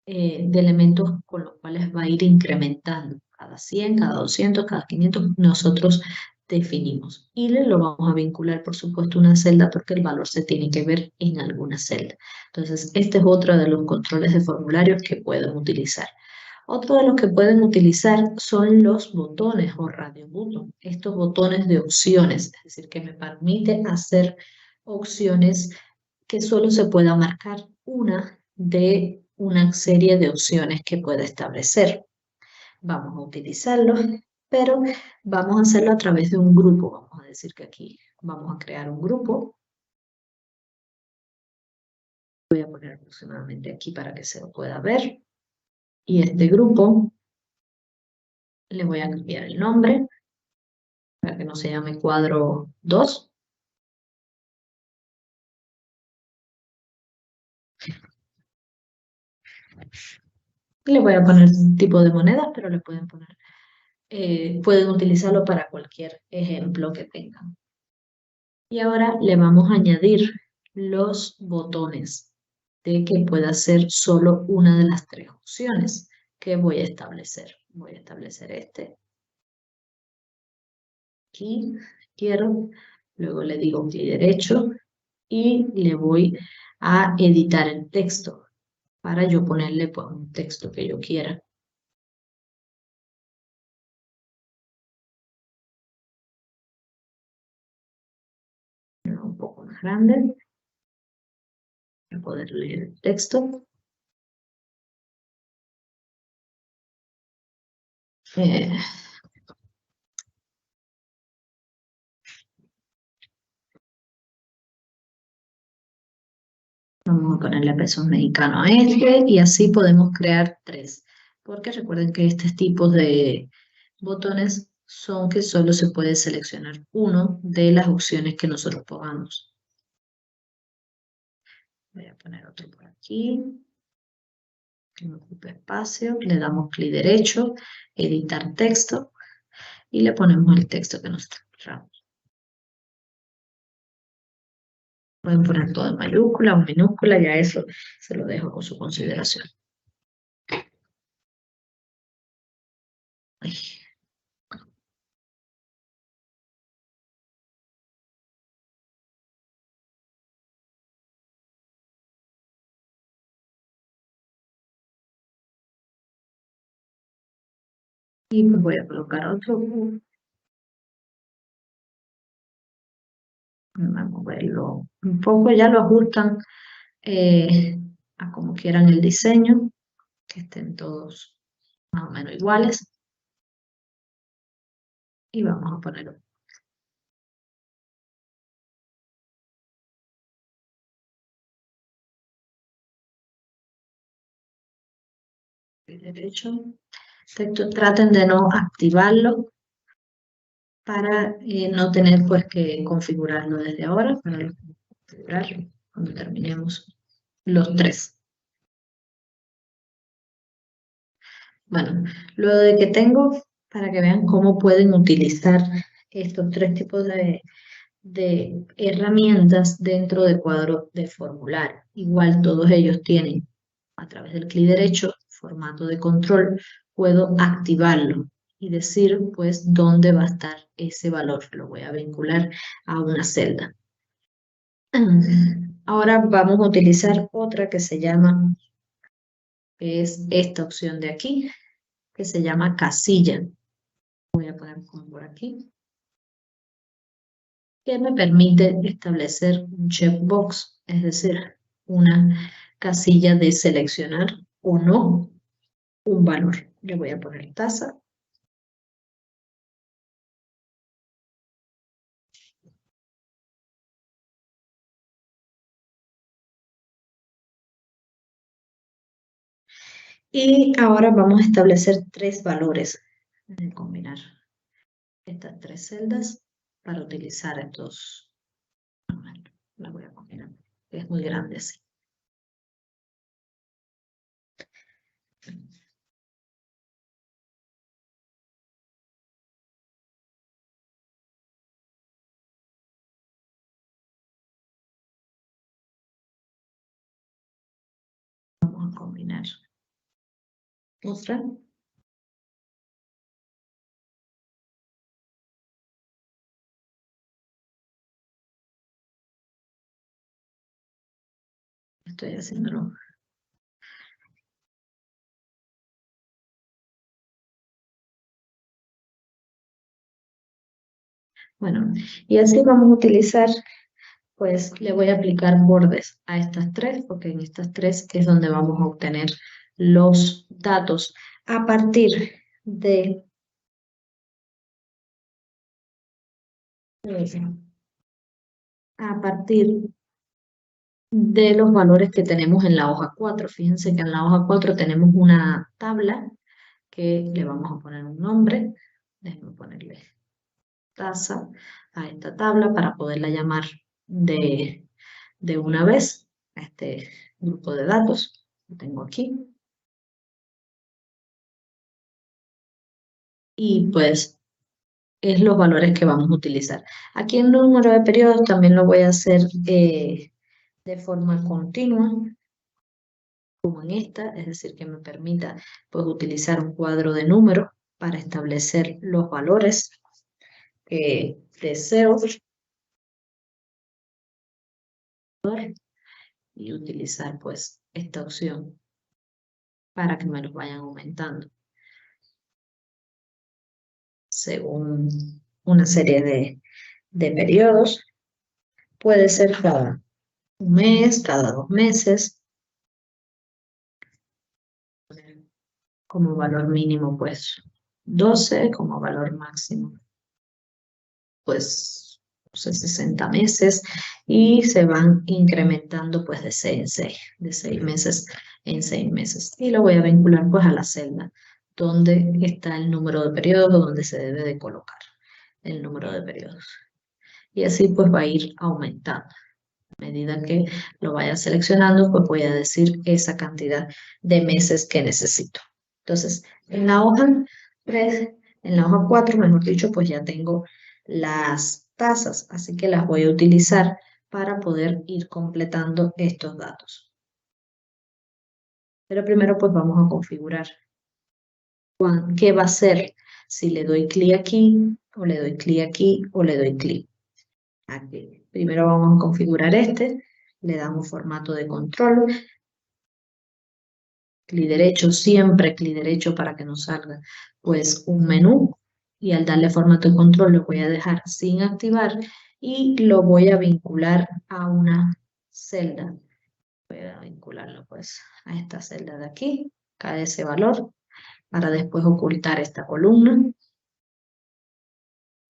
elementos con los cuales va a ir incrementando. Cada 100, cada 200, cada 500, nosotros definimos. Y lo vamos a vincular, por supuesto, a una celda porque el valor se tiene que ver en alguna celda. Entonces, este es otro de los controles de formularios que pueden utilizar. Otro de los que pueden utilizar son los botones o radio button. Estos botones de opciones, es decir, que me permiten hacer opciones que solo se pueda marcar una de una serie de opciones que pueda establecer. Vamos a utilizarlos, pero vamos a hacerlo a través de un grupo. Vamos a decir que aquí vamos a crear un grupo. Voy a poner aproximadamente aquí para que se lo pueda ver. Y este grupo le voy a cambiar el nombre para que no se llame cuadro 2. Le voy a poner un tipo de monedas, pero le pueden poner, pueden utilizarlo para cualquier ejemplo que tengan. Y ahora le vamos a añadir los botones de que pueda ser solo una de las 3 opciones que voy a establecer. Voy a establecer este. Aquí quiero, luego le digo clic derecho y le voy a editar el texto para yo ponerle pues, un texto que yo quiera. Un poco más grande para poder leer el texto. Vamos a ponerle pesos mexicanos a este y así podemos crear 3. Porque recuerden que estos tipos de botones son que solo se puede seleccionar uno de las opciones que nosotros pongamos. Voy a poner otro por aquí. Que no ocupe espacio. Le damos clic derecho, editar texto y le ponemos el texto que nos queramos. Pueden poner todo en mayúscula o minúscula, ya eso se lo dejo con su consideración. Ay. Y pues voy a colocar otro Vamos a moverlo un poco, ya lo ajustan a como quieran el diseño, que estén todos más o menos iguales. Y vamos a ponerlo. Derecho. Perfecto. Traten de no activarlo para no tener pues que configurarlo desde ahora, para configurar cuando terminemos los tres. Bueno, luego de que tengo, para que vean cómo pueden utilizar estos tres tipos de herramientas dentro de cuadro de formulario. Igual todos ellos tienen a través del clic derecho, formato de control, puedo activarlo y decir pues dónde va a estar ese valor. Lo voy a vincular a una celda. Ahora vamos a utilizar otra que se llama, que es esta opción de aquí, que se llama casilla. Voy a poner como por aquí, que me permite establecer un checkbox, es decir, una casilla de seleccionar o no un valor. Le voy a poner tasa. Y ahora vamos a establecer tres valores. Voy a combinar estas tres celdas para utilizar estos. La voy a combinar, es muy grande así. Vamos a combinar otra. Estoy haciéndolo. Bueno, y así vamos a utilizar, pues le voy a aplicar bordes a estas tres, porque en estas tres es donde vamos a obtener los datos a partir de los valores que tenemos en la hoja 4. Fíjense que en la hoja 4 tenemos una tabla que le vamos a poner un nombre. Déjenme ponerle tasa a esta tabla para poderla llamar de una vez a este grupo de datos. Lo tengo aquí. Y pues es los valores que vamos a utilizar. Aquí el número de periodos también lo voy a hacer de forma continua, como en esta, es decir, que me permita pues utilizar un cuadro de números para establecer los valores que deseo y utilizar pues esta opción para que me los vayan aumentando según una serie de periodos. Puede ser cada un mes, cada 2 meses. Como valor mínimo, pues 12, como valor máximo, pues 60 meses, y se van incrementando pues de 6 en 6, de 6 meses en 6 meses. Y lo voy a vincular pues a la celda donde está el número de periodos, donde se debe de colocar el número de periodos. Y así pues va a ir aumentando. A medida que lo vaya seleccionando, pues voy a decir esa cantidad de meses que necesito. Entonces, en la hoja 3, en la hoja 4, mejor dicho, pues ya tengo las tasas, así que las voy a utilizar para poder ir completando estos datos. Pero primero pues vamos a configurar qué va a ser si le doy clic aquí, o le doy clic aquí, o le doy clic aquí. Primero vamos a configurar este, le damos formato de control, clic derecho, siempre clic derecho para que nos salga pues un menú, y al darle formato de control lo voy a dejar sin activar y lo voy a vincular a una celda. Voy a vincularlo pues a esta celda de aquí, acá ese valor, para después ocultar esta columna.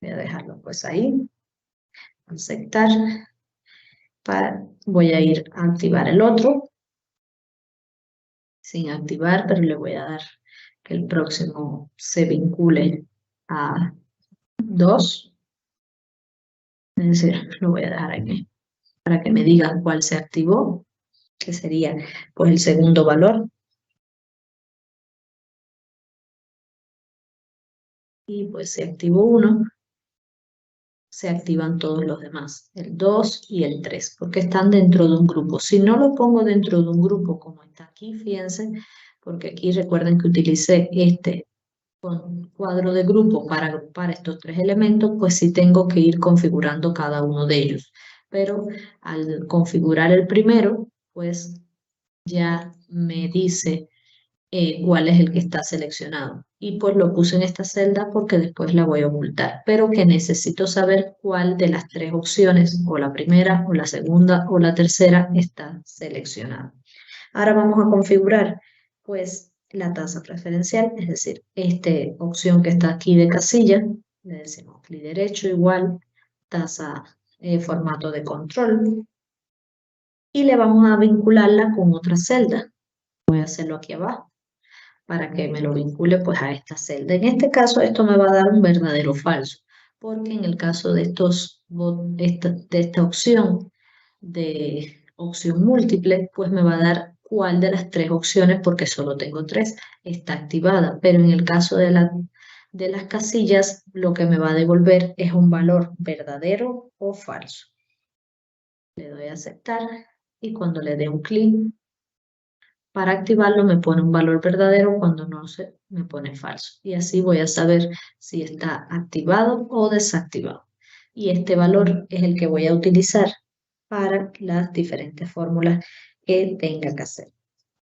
Voy a dejarlo pues ahí, aceptar. Voy a ir a activar el otro, sin activar, pero le voy a dar que el próximo se vincule a 2. Es decir, lo voy a dejar aquí para que me diga cuál se activó, que sería pues el segundo valor. Y pues se activó uno, se activan todos los demás, el 2 y el 3, porque están dentro de un grupo. Si no lo pongo dentro de un grupo como está aquí, fíjense, porque aquí recuerden que utilicé este cuadro de grupo para agrupar estos 3 elementos, pues sí tengo que ir configurando cada uno de ellos. Pero al configurar el primero, pues ya me dice cuál es el que está seleccionado. Y pues lo puse en esta celda porque después la voy a ocultar, pero que necesito saber cuál de las 3 opciones, o la primera, o la segunda, o la tercera, está seleccionada. Ahora vamos a configurar pues la tasa preferencial, es decir, esta opción que está aquí de casilla, le decimos clic derecho igual, tasa formato de control, y le vamos a vincularla con otra celda. Voy a hacerlo aquí abajo para que me lo vincule pues a esta celda. En este caso esto me va a dar un verdadero falso, porque en el caso de esta opción de opción múltiple, pues me va a dar cuál de las 3 opciones, porque solo tengo 3, está activada. Pero en el caso de las casillas, lo que me va a devolver es un valor verdadero o falso. Le doy a aceptar y cuando le dé un clic para activarlo me pone un valor verdadero, cuando no me pone falso. Y así voy a saber si está activado o desactivado. Y este valor es el que voy a utilizar para las diferentes fórmulas que tenga que hacer.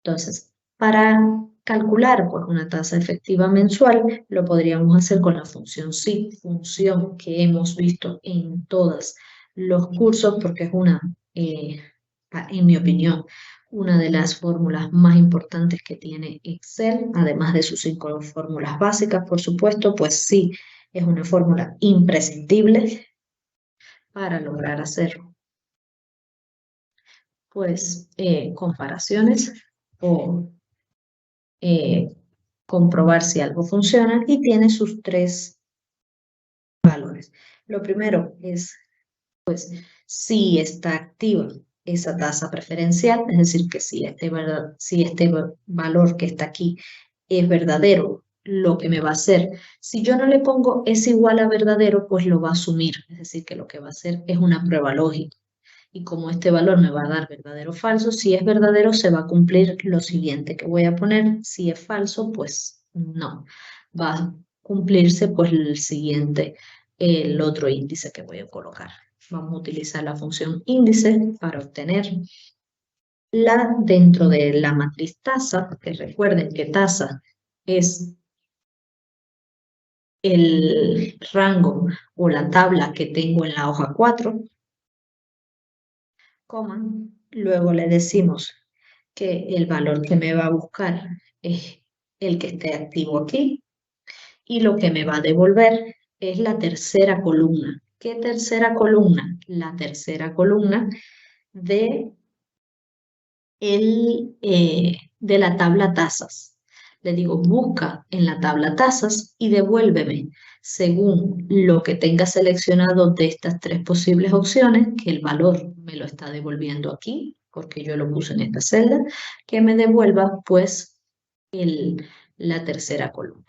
Entonces, para calcular pues, una tasa efectiva mensual, lo podríamos hacer con la función SI, función que hemos visto en todos los cursos, porque es una, en mi opinión, una de las fórmulas más importantes que tiene Excel, además de sus 5 fórmulas básicas, por supuesto, pues sí, es una fórmula imprescindible para lograr hacer pues comparaciones o comprobar si algo funciona, y tiene sus 3 valores. Lo primero es pues si está activa esa tasa preferencial, es decir, que si este valor que está aquí es verdadero, lo que me va a hacer, si yo no le pongo es igual a verdadero, pues lo va a asumir, es decir, que lo que va a hacer es una prueba lógica. Y como este valor me va a dar verdadero o falso, si es verdadero se va a cumplir lo siguiente que voy a poner, si es falso, pues no, va a cumplirse pues el siguiente, el otro índice que voy a colocar. Vamos a utilizar la función índice para obtener dentro de la matriz tasa, que recuerden que tasa es el rango o la tabla que tengo en la hoja 4, coma, luego le decimos que el valor que me va a buscar es el que esté activo aquí, y lo que me va a devolver es la tercera columna. ¿Qué tercera columna? La tercera columna de la tabla tasas. Le digo, busca en la tabla tasas y devuélveme según lo que tenga seleccionado de estas 3 posibles opciones, que el valor me lo está devolviendo aquí, porque yo lo puse en esta celda, que me devuelva pues la tercera columna.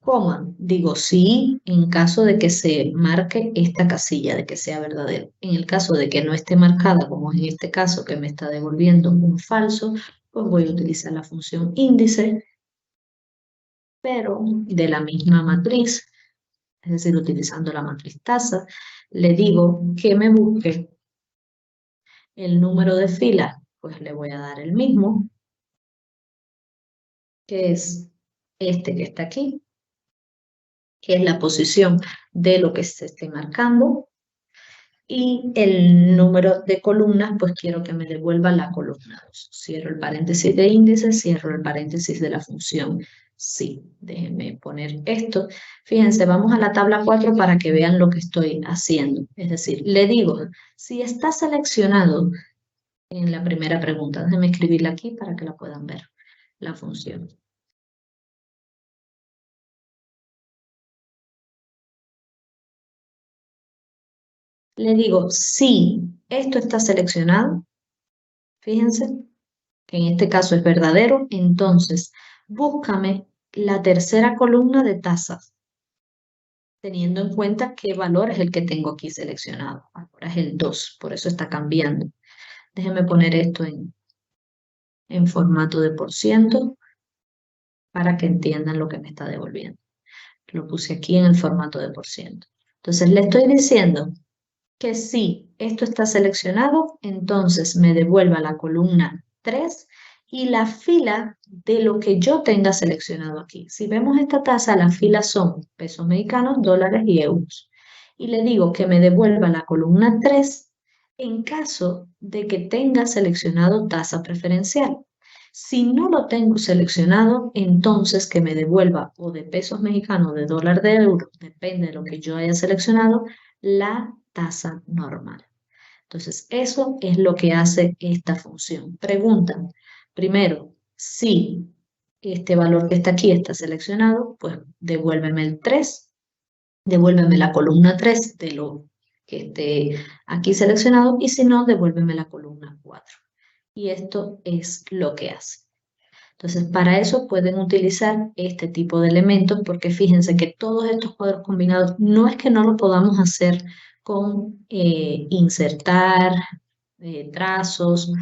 Coma, digo sí en caso de que se marque esta casilla, de que sea verdadero. En el caso de que no esté marcada, como en este caso que me está devolviendo un falso, pues voy a utilizar la función índice, pero de la misma matriz, es decir, utilizando la matriz tasa, le digo que me busque el número de fila, pues le voy a dar el mismo, que es este que está aquí, que es la posición de lo que se esté marcando, Y el número de columnas, pues quiero que me devuelva la columna 2. Cierro el paréntesis de índice, cierro el paréntesis de la función. Sí, déjenme poner esto. Fíjense, vamos a la tabla 4 para que vean lo que estoy haciendo. Es decir, le digo, si está seleccionado en la primera pregunta, déjenme escribirla aquí para que la puedan ver, la función. Le digo, si esto está seleccionado, fíjense que en este caso es verdadero, entonces búscame la tercera columna de tasas, teniendo en cuenta qué valor es el que tengo aquí seleccionado. Ahora es el 2, por eso está cambiando. Déjenme poner esto en formato de % para que entiendan lo que me está devolviendo. Lo puse aquí en el formato de %. Entonces le estoy diciendo que si esto está seleccionado, entonces me devuelva la columna 3 y la fila de lo que yo tenga seleccionado aquí. Si vemos esta tasa, las filas son pesos mexicanos, dólares y euros. Y le digo que me devuelva la columna 3 en caso de que tenga seleccionado tasa preferencial. Si no lo tengo seleccionado, entonces que me devuelva o de pesos mexicanos, de dólar, de euro, depende de lo que yo haya seleccionado, la tasa normal. Entonces, eso es lo que hace esta función. Pregunta, primero, si este valor que está aquí está seleccionado, pues devuélveme el 3, devuélveme la columna 3 de lo que esté aquí seleccionado, y si no, devuélveme la columna 4. Y esto es lo que hace. Entonces, para eso pueden utilizar este tipo de elementos, porque fíjense que todos estos cuadros combinados no es que no lo podamos hacer con insertar trazos,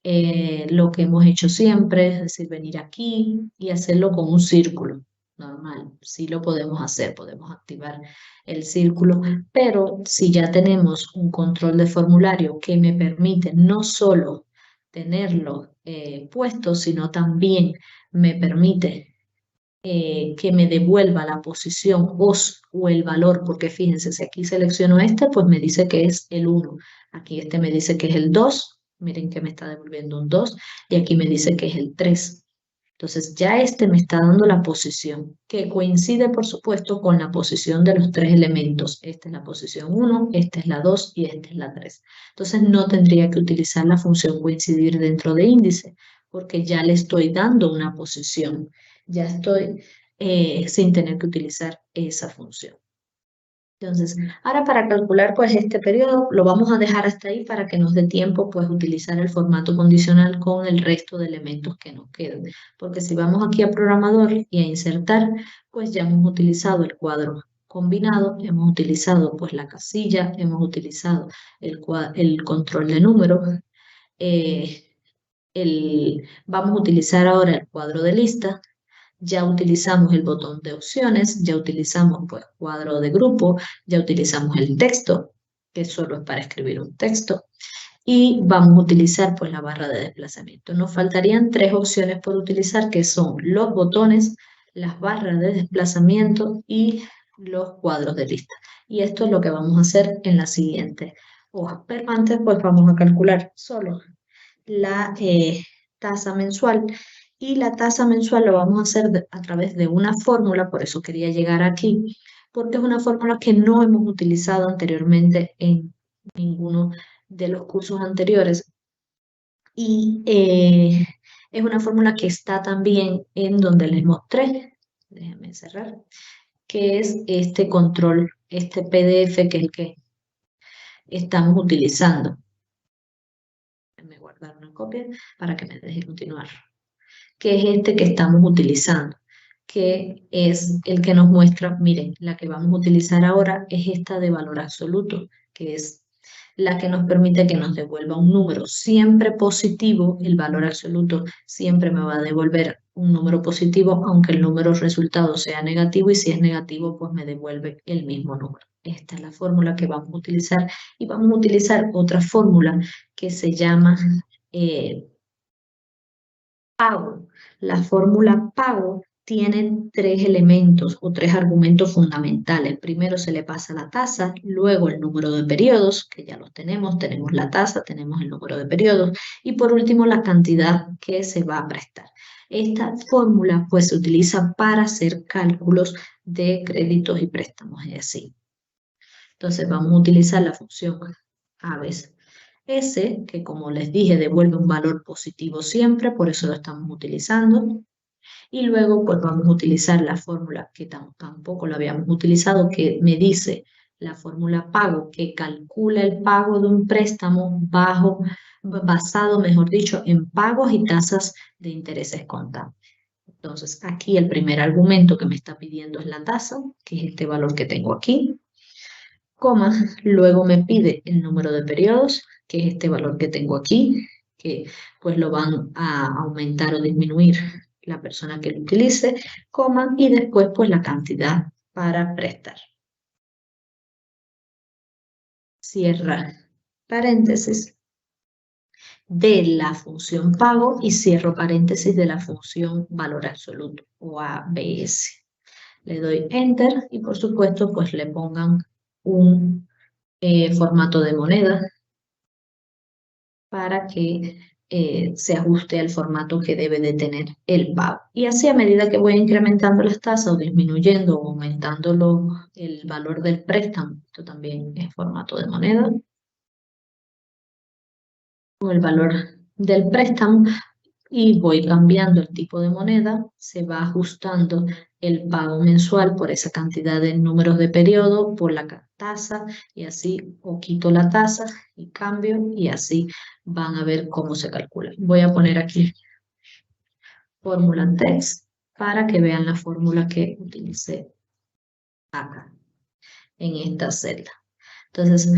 lo que hemos hecho siempre, es decir, venir aquí y hacerlo con un círculo normal. Sí lo podemos hacer, podemos activar el círculo, pero si ya tenemos un control de formulario que me permite no solo tenerlo puesto, sino también me permite que me devuelva la posición o el valor, porque fíjense, si aquí selecciono este, pues me dice que es el 1. Aquí este me dice que es el 2, miren que me está devolviendo un 2, y aquí me dice que es el 3. Entonces ya este me está dando la posición, que coincide por supuesto con la posición de los 3 elementos. Esta es la posición 1, esta es la 2 y esta es la 3. Entonces no tendría que utilizar la función coincidir dentro de índice, porque ya le estoy dando una posición. Ya estoy sin tener que utilizar esa función. Entonces, ahora para calcular pues este periodo lo vamos a dejar hasta ahí para que nos dé tiempo pues utilizar el formato condicional con el resto de elementos que nos quedan. Porque si vamos aquí a programador y a insertar, pues ya hemos utilizado el cuadro combinado, hemos utilizado pues la casilla, hemos utilizado el control de números, vamos a utilizar ahora el cuadro de lista. Ya utilizamos el botón de opciones, ya utilizamos pues cuadro de grupo, ya utilizamos el texto, que solo es para escribir un texto, y vamos a utilizar pues la barra de desplazamiento. Nos faltarían 3 opciones por utilizar, que son los botones, las barras de desplazamiento y los cuadros de lista. Y esto es lo que vamos a hacer en la siguiente hoja. Pero antes pues vamos a calcular solo la tasa mensual. Y la tasa mensual lo vamos a hacer a través de una fórmula, por eso quería llegar aquí, porque es una fórmula que no hemos utilizado anteriormente en ninguno de los cursos anteriores. Y es una fórmula que está también en donde les mostré, déjenme cerrar, que es este control, este PDF, que es el que estamos utilizando. Déjenme guardar una copia para que me deje continuar. Que es este que estamos utilizando, que es el que nos muestra, miren, la que vamos a utilizar ahora es esta de valor absoluto, que es la que nos permite que nos devuelva un número siempre positivo. El valor absoluto siempre me va a devolver un número positivo, aunque el número resultado sea negativo, y si es negativo, pues me devuelve el mismo número. Esta es la fórmula que vamos a utilizar, y vamos a utilizar otra fórmula que se llama pago. La fórmula pago tiene tres elementos o tres argumentos fundamentales. Primero se le pasa la tasa, luego el número de periodos, que ya los tenemos la tasa, tenemos el número de periodos, y por último la cantidad que se va a prestar. Esta fórmula pues se utiliza para hacer cálculos de créditos y préstamos, es así. Entonces vamos a utilizar la función a veces S, que como les dije devuelve un valor positivo siempre, por eso lo estamos utilizando. Y luego pues vamos a utilizar la fórmula que tampoco la habíamos utilizado, que me dice la fórmula pago, que calcula el pago de un préstamo basado, mejor dicho, en pagos y tasas de intereses contables. Entonces aquí el primer argumento que me está pidiendo es la tasa, que es este valor que tengo aquí, coma, luego me pide el número de periodos, que es este valor que tengo aquí, que pues lo van a aumentar o disminuir la persona que lo utilice, coma, y después pues la cantidad para prestar. Cierra paréntesis de la función pago y cierro paréntesis de la función valor absoluto o ABS. Le doy enter y por supuesto pues le pongan un formato de moneda para que se ajuste al formato que debe de tener el pago. Y así a medida que voy incrementando las tasas o disminuyendo o aumentando el valor del préstamo, esto también es formato de moneda, o el valor del préstamo, y voy cambiando el tipo de moneda, se va ajustando el pago mensual por esa cantidad de números de periodo, por la tasa, y así, o quito la tasa y cambio, y así van a ver cómo se calcula. Voy a poner aquí fórmula text para que vean la fórmula que utilicé acá, en esta celda. Entonces,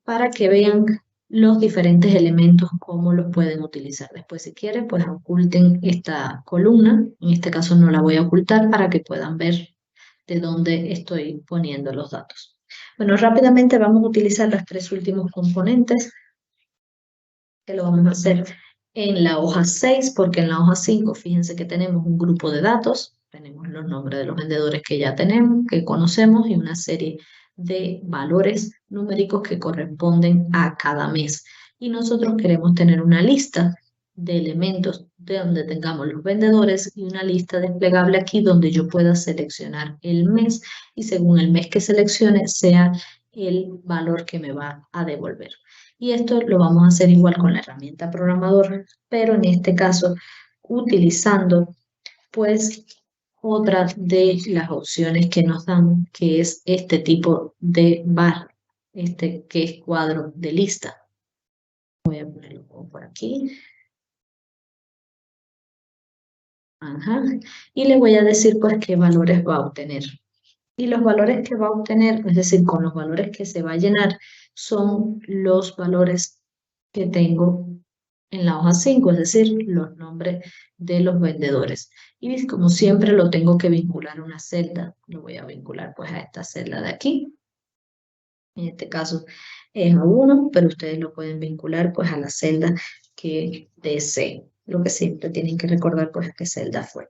para que vean los diferentes elementos, cómo los pueden utilizar. Después, si quieren, pues oculten esta columna. En este caso no la voy a ocultar para que puedan ver de dónde estoy poniendo los datos. Bueno, rápidamente vamos a utilizar los tres últimos componentes, que lo vamos a hacer en la hoja 6, porque en la hoja 5, fíjense que tenemos un grupo de datos, tenemos los nombres de los vendedores que ya tenemos, que conocemos, y una serie de valores numéricos que corresponden a cada mes. Y nosotros queremos tener una lista de elementos de donde tengamos los vendedores y una lista desplegable aquí donde yo pueda seleccionar el mes y según el mes que seleccione sea el valor que me va a devolver. Y esto lo vamos a hacer igual con la herramienta programador, pero en este caso utilizando pues otra de las opciones que nos dan, que es este tipo de barra, que es cuadro de lista. Voy a ponerlo por aquí. Ajá. Y le voy a decir pues qué valores va a obtener. Y los valores que va a obtener, es decir, con los valores que se va a llenar, son los valores que tengo en la hoja 5, es decir, los nombres de los vendedores. Y como siempre lo tengo que vincular a una celda, lo voy a vincular pues a esta celda de aquí. En este caso es A1, pero ustedes lo pueden vincular pues a la celda que deseen. Lo que siempre tienen que recordar pues qué celda fue.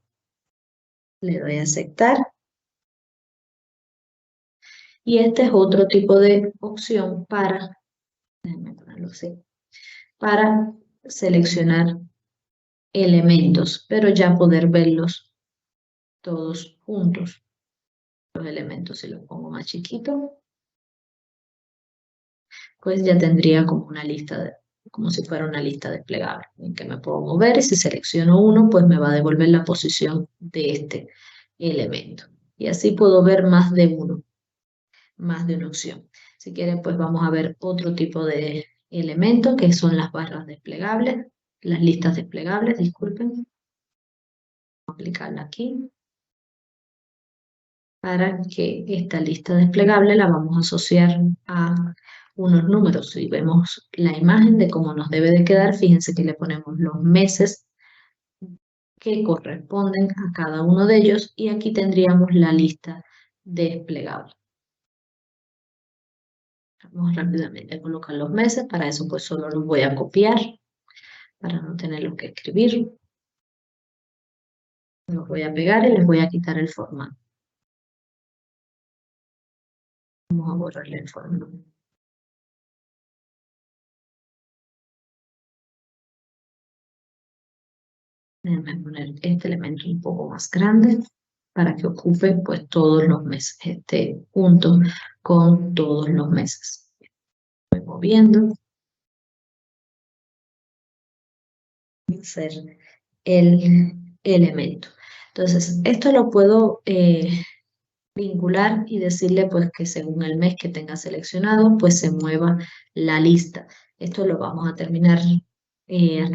Le doy a aceptar. Y este es otro tipo de opción para, déjenme ponerlo así, para seleccionar elementos, pero ya poder verlos todos juntos. Los elementos, si los pongo más chiquito, pues ya tendría como una lista, como si fuera una lista desplegable en que me puedo mover, y si selecciono uno, pues me va a devolver la posición de este elemento. Y así puedo ver más de uno, más de una opción. Si quieren, pues vamos a ver otro tipo de elementos que son las barras desplegables, las listas desplegables, disculpen. Vamos a aplicarla aquí. Para que esta lista desplegable la vamos a asociar a unos números. Si vemos la imagen de cómo nos debe de quedar, fíjense que le ponemos los meses que corresponden a cada uno de ellos y aquí tendríamos la lista desplegable. Vamos rápidamente a colocar los meses, para eso pues solo los voy a copiar para no tenerlos que escribir. Los voy a pegar y les voy a quitar el formato. Vamos a borrarle el formato. Déjenme poner este elemento un poco más grande para que ocupe pues todos los meses, este punto con todos los meses. Voy moviendo. Hacer el elemento. Entonces, esto lo puedo vincular y decirle pues que según el mes que tenga seleccionado, pues se mueva la lista. Esto lo vamos a terminar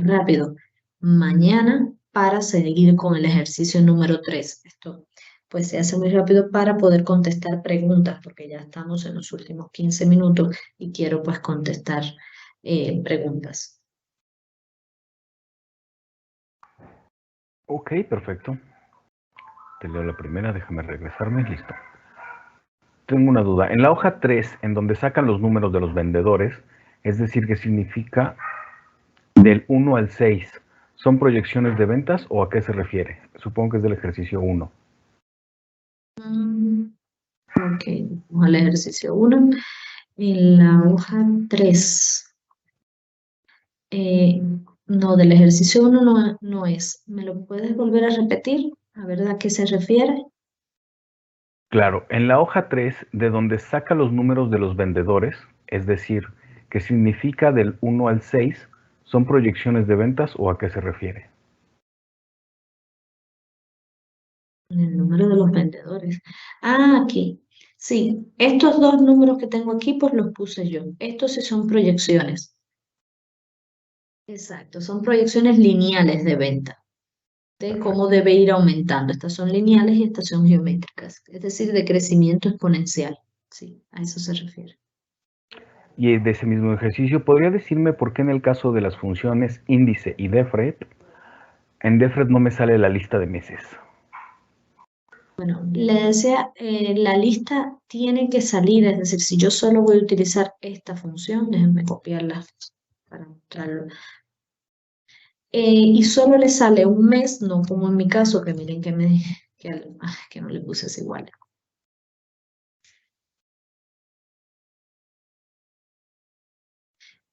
rápido mañana para seguir con el ejercicio número 3. Esto pues se hace muy rápido para poder contestar preguntas, porque ya estamos en los últimos 15 minutos y quiero pues contestar preguntas. Ok, perfecto. Te leo la primera, déjame regresarme, listo. Tengo una duda. En la hoja 3, en donde sacan los números de los vendedores, es decir, ¿qué significa del 1 al 6? ¿Son proyecciones de ventas o a qué se refiere? Supongo que es del ejercicio 1. Ok, vamos al ejercicio 1. En la hoja 3. No, del ejercicio 1 no es. ¿Me lo puedes volver a repetir? A ver a qué se refiere. Claro, en la hoja 3, de donde saca los números de los vendedores, es decir, ¿qué significa del 1 al 6? ¿Son proyecciones de ventas o a qué se refiere? El número de los vendedores. Ah, aquí. Sí, estos dos números que tengo aquí, pues los puse yo. Estos sí son proyecciones. Exacto, son proyecciones lineales de venta, de cómo debe ir aumentando. Estas son lineales y estas son geométricas, es decir, de crecimiento exponencial. Sí, a eso se refiere. Y de ese mismo ejercicio, ¿podría decirme por qué en el caso de las funciones índice y defred, en defred no me sale la lista de meses? Bueno, le decía, la lista tiene que salir, es decir, si yo solo voy a utilizar esta función, déjenme copiarla para mostrarlo, y solo le sale un mes, no como en mi caso, que miren que no le puse es igual.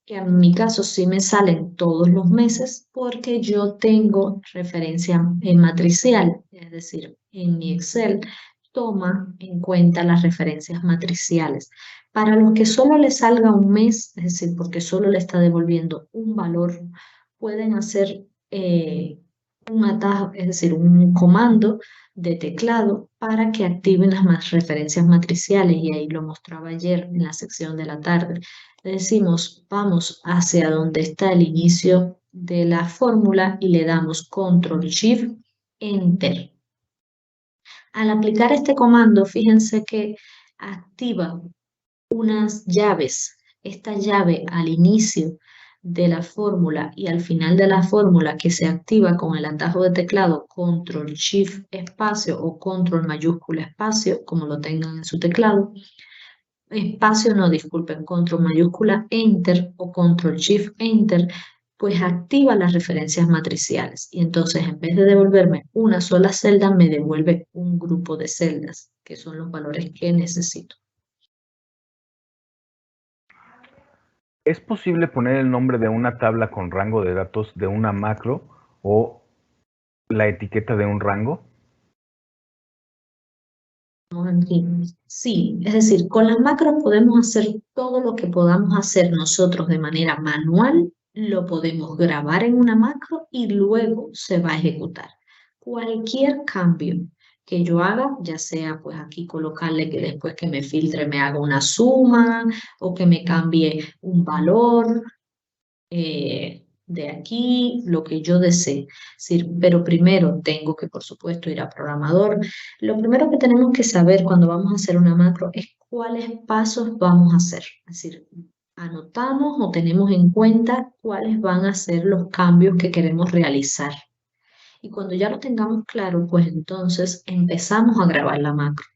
Que en mi caso sí me salen todos los meses porque yo tengo referencia matricial, es decir, en mi Excel toma en cuenta las referencias matriciales. Para los que solo le salga un mes, es decir, porque solo le está devolviendo un valor, pueden hacer un atajo, es decir, un comando de teclado para que activen las referencias matriciales, y ahí lo mostraba ayer en la sección de la tarde. Le decimos, vamos hacia donde está el inicio de la fórmula y le damos Control Shift Enter. Al aplicar este comando, fíjense que activa unas llaves. Esta llave al inicio de la fórmula y al final de la fórmula, que se activa con el atajo de teclado Control Shift espacio o Control mayúscula espacio, como lo tengan en su teclado. Espacio, no, disculpen, Control mayúscula Enter o Control Shift Enter, pues activa las referencias matriciales. Y entonces, en vez de devolverme una sola celda, me devuelve un grupo de celdas, que son los valores que necesito. ¿Es posible poner el nombre de una tabla con rango de datos de una macro o la etiqueta de un rango? Sí, es decir, con las macros podemos hacer todo lo que podamos hacer nosotros de manera manual, lo podemos grabar en una macro y luego se va a ejecutar. Cualquier cambio que yo haga, ya sea pues aquí colocarle que después que me filtre me haga una suma o que me cambie un valor, de aquí, lo que yo desee. Pero primero tengo que, por supuesto, ir a programador. Lo primero que tenemos que saber cuando vamos a hacer una macro es cuáles pasos vamos a hacer. Es decir, anotamos o tenemos en cuenta cuáles van a ser los cambios que queremos realizar. Y cuando ya lo tengamos claro, pues entonces empezamos a grabar la macro,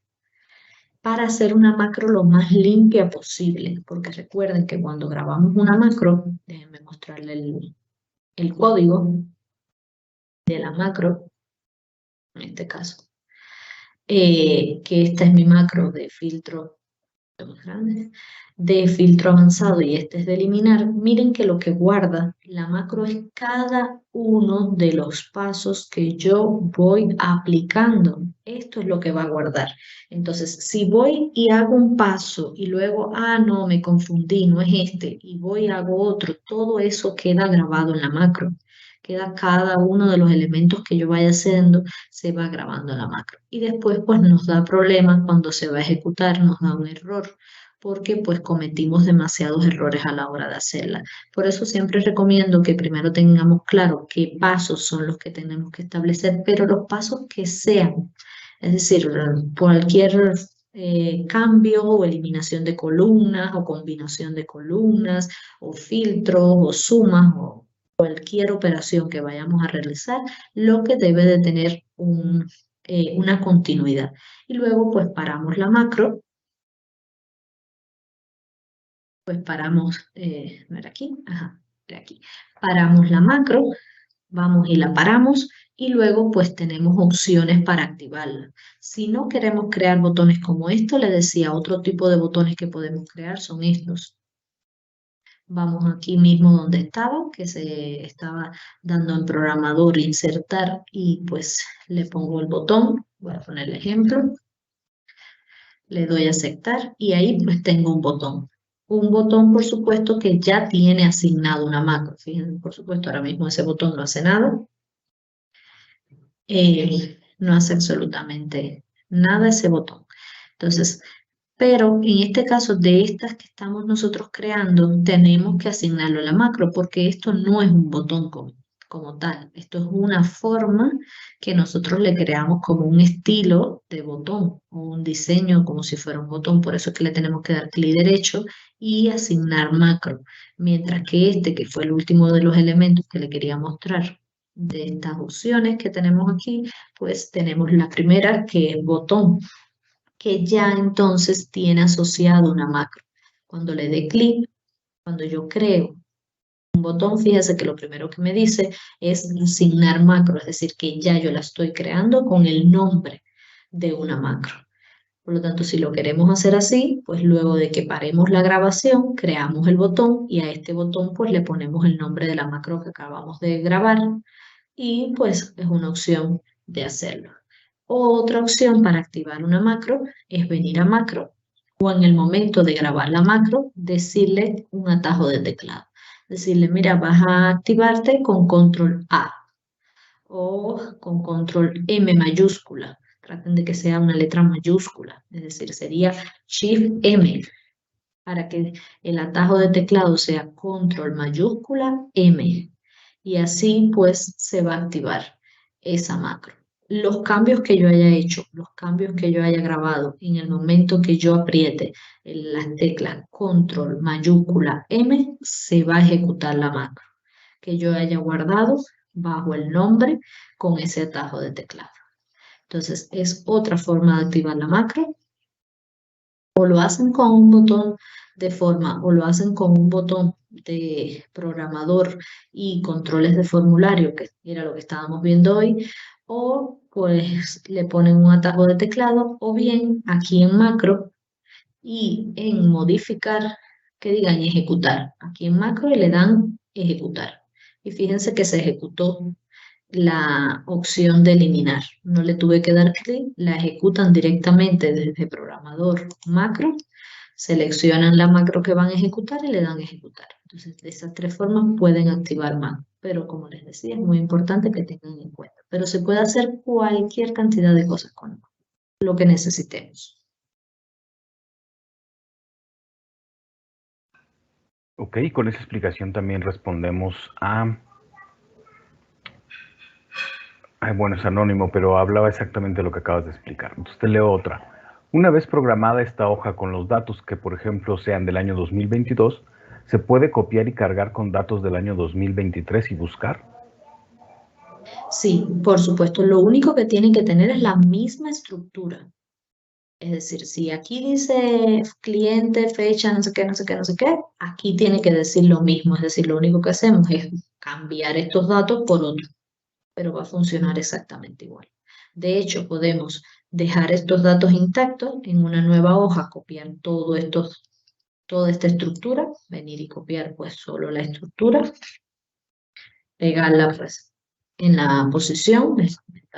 para hacer una macro lo más limpia posible, porque recuerden que cuando grabamos una macro, déjenme mostrarle el código de la macro. en este caso, que esta es mi macro de filtro más grande, de filtro avanzado y este es de eliminar, miren que lo que guarda la macro es cada uno de los pasos que yo voy aplicando. Esto es lo que va a guardar. Entonces, si voy y hago un paso y luego, no, me confundí, no es este, y voy y hago otro, todo eso queda grabado en la macro. Queda cada uno de los elementos que yo vaya haciendo, se va grabando en la macro. Y después pues nos da problemas cuando se va a ejecutar, nos da un error, porque pues cometimos demasiados errores a la hora de hacerla. Por eso siempre recomiendo que primero tengamos claro qué pasos son los que tenemos que establecer, pero los pasos que sean, es decir, cualquier cambio o eliminación de columnas o combinación de columnas o filtros o sumas o cualquier operación que vayamos a realizar, lo que debe de tener una continuidad. Y luego pues paramos la macro, pues paramos, no era aquí, era aquí, paramos la macro, vamos y la paramos y luego pues tenemos opciones para activarla. Si no queremos crear botones como esto, le decía, otro tipo de botones que podemos crear son estos. Vamos aquí mismo donde estaba, que se estaba dando en programador insertar y pues le pongo el botón, voy a poner el ejemplo, le doy a aceptar y ahí pues tengo un botón. Un botón, por supuesto, que ya tiene asignado una macro. Fíjense, por supuesto, ahora mismo ese botón no hace nada. No hace absolutamente nada ese botón. Entonces, pero en este caso de estas que estamos nosotros creando, tenemos que asignarlo a la macro porque esto no es un botón como tal. Esto es una forma que nosotros le creamos como un estilo de botón o un diseño como si fuera un botón. Por eso es que le tenemos que dar clic derecho y asignar macro. Mientras que este, que fue el último de los elementos que le quería mostrar de estas opciones que tenemos aquí, pues tenemos la primera que es botón, que ya entonces tiene asociado una macro. Cuando le dé clic, cuando yo creo un botón, fíjese que lo primero que me dice es asignar macro, es decir, que ya yo la estoy creando con el nombre de una macro. Por lo tanto, si lo queremos hacer así, pues luego de que paremos la grabación, creamos el botón y a este botón pues le ponemos el nombre de la macro que acabamos de grabar y pues es una opción de hacerlo. Otra opción para activar una macro es venir a macro o en el momento de grabar la macro decirle un atajo de teclado. Decirle, mira, vas a activarte con control A o con control M mayúscula. Traten de que sea una letra mayúscula, es decir, sería Shift M para que el atajo de teclado sea control mayúscula M. Y así pues se va a activar esa macro. Los cambios que yo haya hecho, los cambios que yo haya grabado en el momento que yo apriete las teclas control mayúscula M, se va a ejecutar la macro que yo haya guardado bajo el nombre con ese atajo de teclado. Entonces es otra forma de activar la macro. O lo hacen con un botón de forma o lo hacen con un botón de programador y controles de formulario, que era lo que estábamos viendo hoy, o pues le ponen un atajo de teclado, o bien aquí en macro y en modificar, que digan ejecutar, aquí en macro y le dan ejecutar. Y fíjense que se ejecutó la opción de eliminar. No le tuve que dar clic, la ejecutan directamente desde programador macro, seleccionan la macro que van a ejecutar y le dan ejecutar. Entonces, de esas tres formas pueden activar macro. Pero como les decía, es muy importante que tengan en cuenta. Pero se puede hacer cualquier cantidad de cosas con lo que necesitemos. Ok, con esa explicación también respondemos a... bueno, es anónimo, pero hablaba exactamente de lo que acabas de explicar. Entonces te leo otra. Una vez programada esta hoja con los datos que, por ejemplo, sean del año 2022, ¿se puede copiar y cargar con datos del año 2023 y buscar? Sí, por supuesto. Lo único que tienen que tener es la misma estructura. Es decir, si aquí dice cliente, fecha, no sé qué, no sé qué, no sé qué, aquí tiene que decir lo mismo. Es decir, lo único que hacemos es cambiar estos datos por otros, pero va a funcionar exactamente igual. De hecho, podemos dejar estos datos intactos en una nueva hoja, copiar toda esta estructura, venir y copiar pues solo la estructura, pegarla pues en la posición,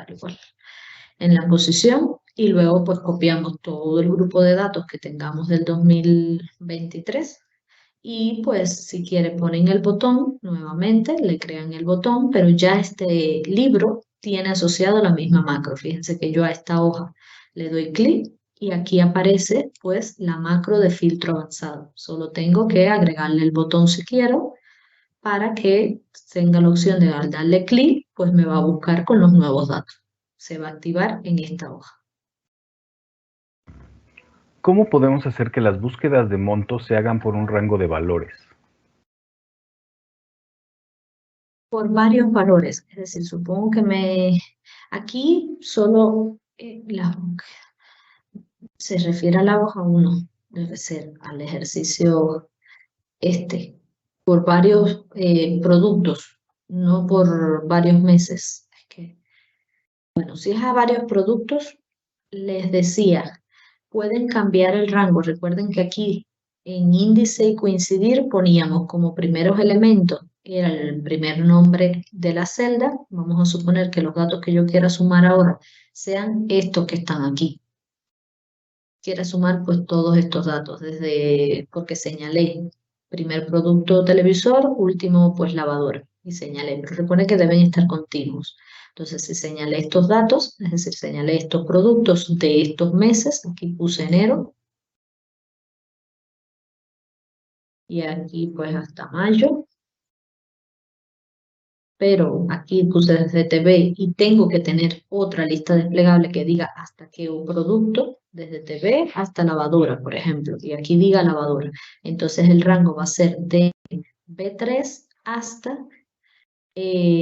igual, en la posición, y luego pues copiamos todo el grupo de datos que tengamos del 2023 y pues si quiere ponen el botón nuevamente, le crean el botón, pero ya este libro tiene asociado la misma macro. Fíjense que yo a esta hoja le doy clic y aquí aparece pues la macro de filtro avanzado. Solo tengo que agregarle el botón si quiero para que tenga la opción de al darle clic pues me va a buscar con los nuevos datos. Se va a activar en esta hoja. ¿Cómo podemos hacer que las búsquedas de montos se hagan por un rango de valores? Por varios valores, es decir, supongo que aquí solo se refiere a la hoja 1, debe ser al ejercicio por varios productos, no por varios meses. Bueno, si es a varios productos, les decía, pueden cambiar el rango. Recuerden que aquí en índice y coincidir poníamos como primeros elementos, era el primer nombre de la celda. Vamos a suponer que los datos que yo quiera sumar ahora sean estos que están aquí. Quiera sumar pues todos estos datos, porque señalé primer producto televisor, último pues lavadora, y señalé, pero recuerden que deben estar continuos. Entonces, si señalé estos datos, es decir, señalé estos productos de estos meses, aquí puse enero, y aquí pues hasta mayo, pero aquí puse desde TV y tengo que tener otra lista desplegable que diga hasta qué producto, desde TV hasta lavadora, por ejemplo, y aquí diga lavadora. Entonces el rango va a ser de B3 hasta F6.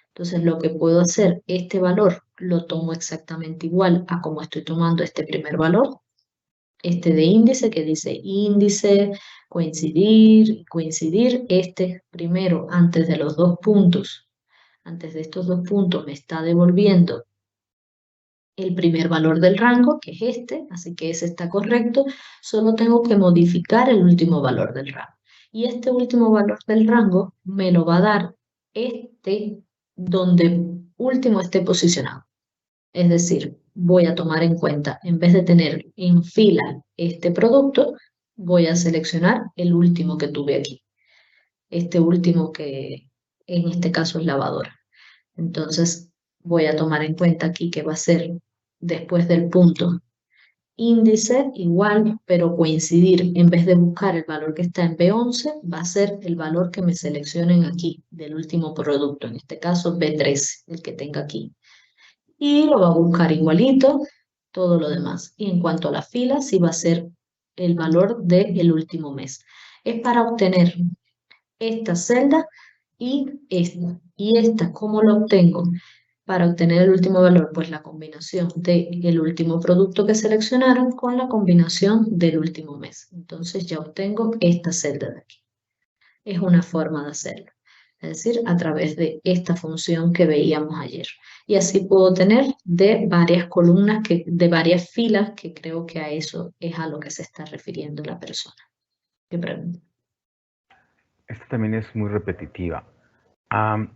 Entonces lo que puedo hacer, este valor lo tomo exactamente igual a como estoy tomando este primer valor, de índice que dice índice, coincidir, primero antes de los dos puntos, antes de estos dos puntos me está devolviendo el primer valor del rango, que es así que ese está correcto, solo tengo que modificar el último valor del rango. Y este último valor del rango me lo va a dar donde último esté posicionado. Es decir, voy a tomar en cuenta, en vez de tener en fila este producto, voy a seleccionar el último que tuve aquí. Este último que en este caso es lavadora. Entonces voy a tomar en cuenta aquí que va a ser después del punto índice igual, pero coincidir, en vez de buscar el valor que está en B11, va a ser el valor que me seleccionen aquí del último producto, en este caso B13, el que tenga aquí. Y lo va a buscar igualito, todo lo demás. Y en cuanto a la fila, sí va a ser el valor del último mes. Es para obtener esta celda y esta. ¿Y esta cómo lo obtengo? Para obtener el último valor, pues la combinación del último producto que seleccionaron con la combinación del último mes. Entonces ya obtengo esta celda de aquí. Es una forma de hacerlo. Es decir, a través de esta función que veíamos ayer. Y así puedo tener de varias columnas, de varias filas, que creo que a eso es a lo que se está refiriendo la persona. ¿Qué pregunta? Esta también es muy repetitiva. Al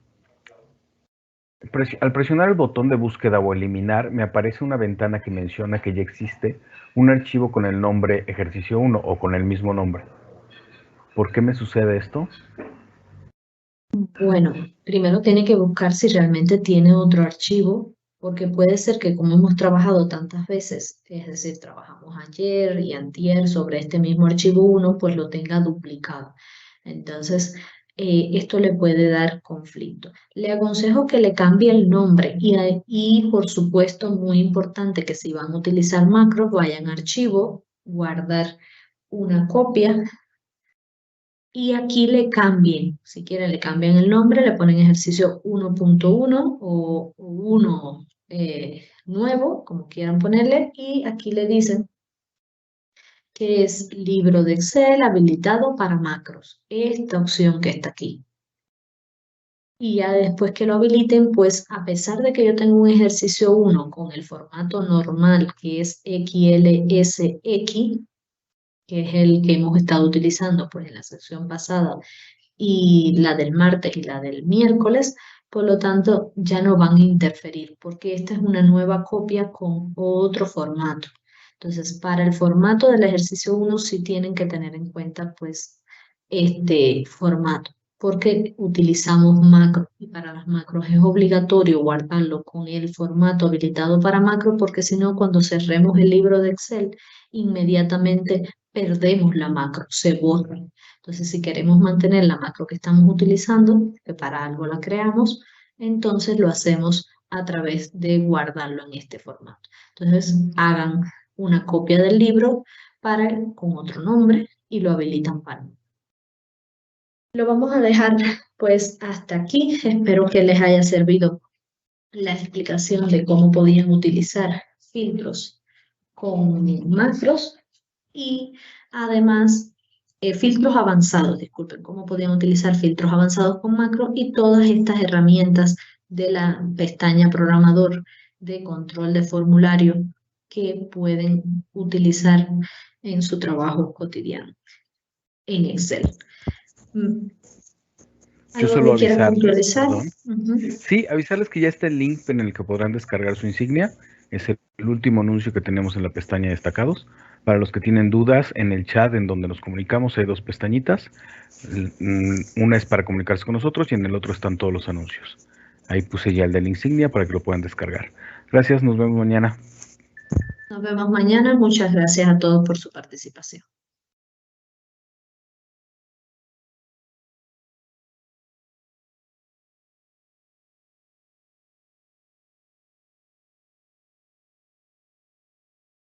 presionar el botón de búsqueda o eliminar, me aparece una ventana que menciona que ya existe un archivo con el nombre ejercicio 1 o con el mismo nombre. ¿Por qué me sucede esto? Bueno, primero tiene que buscar si realmente tiene otro archivo, porque puede ser que como hemos trabajado tantas veces, es decir, trabajamos ayer y antier sobre este mismo archivo 1, pues lo tenga duplicado. Entonces, esto le puede dar conflicto. Le aconsejo que le cambie el nombre y por supuesto, muy importante que si van a utilizar macros, vayan a archivo, guardar una copia y aquí le cambien, si quieren le cambian el nombre, le ponen ejercicio 1.1 o 1 nuevo, como quieran ponerle, y aquí le dicen que es libro de Excel habilitado para macros, esta opción que está aquí. Y ya después que lo habiliten, pues a pesar de que yo tengo un ejercicio 1 con el formato normal, que es XLSX, que es el que hemos estado utilizando pues en la sección pasada, y la del martes y la del miércoles, por lo tanto ya no van a interferir, porque esta es una nueva copia con otro formato. Entonces, para el formato del ejercicio 1 sí tienen que tener en cuenta pues este formato, porque utilizamos macros y para las macros es obligatorio guardarlo con el formato habilitado para macro, porque si no, cuando cerremos el libro de Excel, inmediatamente perdemos la macro, se borra. Entonces, si queremos mantener la macro que estamos utilizando, que para algo la creamos, entonces lo hacemos a través de guardarlo en este formato. Entonces, hagan una copia del libro con otro nombre y lo habilitan para. Lo vamos a dejar pues hasta aquí. Espero que les haya servido la explicación de cómo podían utilizar filtros con macros y además filtros avanzados, disculpen, cómo podían utilizar filtros avanzados con macro y todas estas herramientas de la pestaña programador de control de formulario que pueden utilizar en su trabajo cotidiano en Excel. Yo ¿Algo solo que quieran avisarles, puntualizar? perdón. Sí, avisarles que ya está el link en el que podrán descargar su insignia. Es el último anuncio que tenemos en la pestaña destacados. Para los que tienen dudas, en el chat en donde nos comunicamos hay dos pestañitas. Una es para comunicarse con nosotros y en el otro están todos los anuncios. Ahí puse ya el de la insignia para que lo puedan descargar. Gracias, nos vemos mañana. Nos vemos mañana. Muchas gracias a todos por su participación.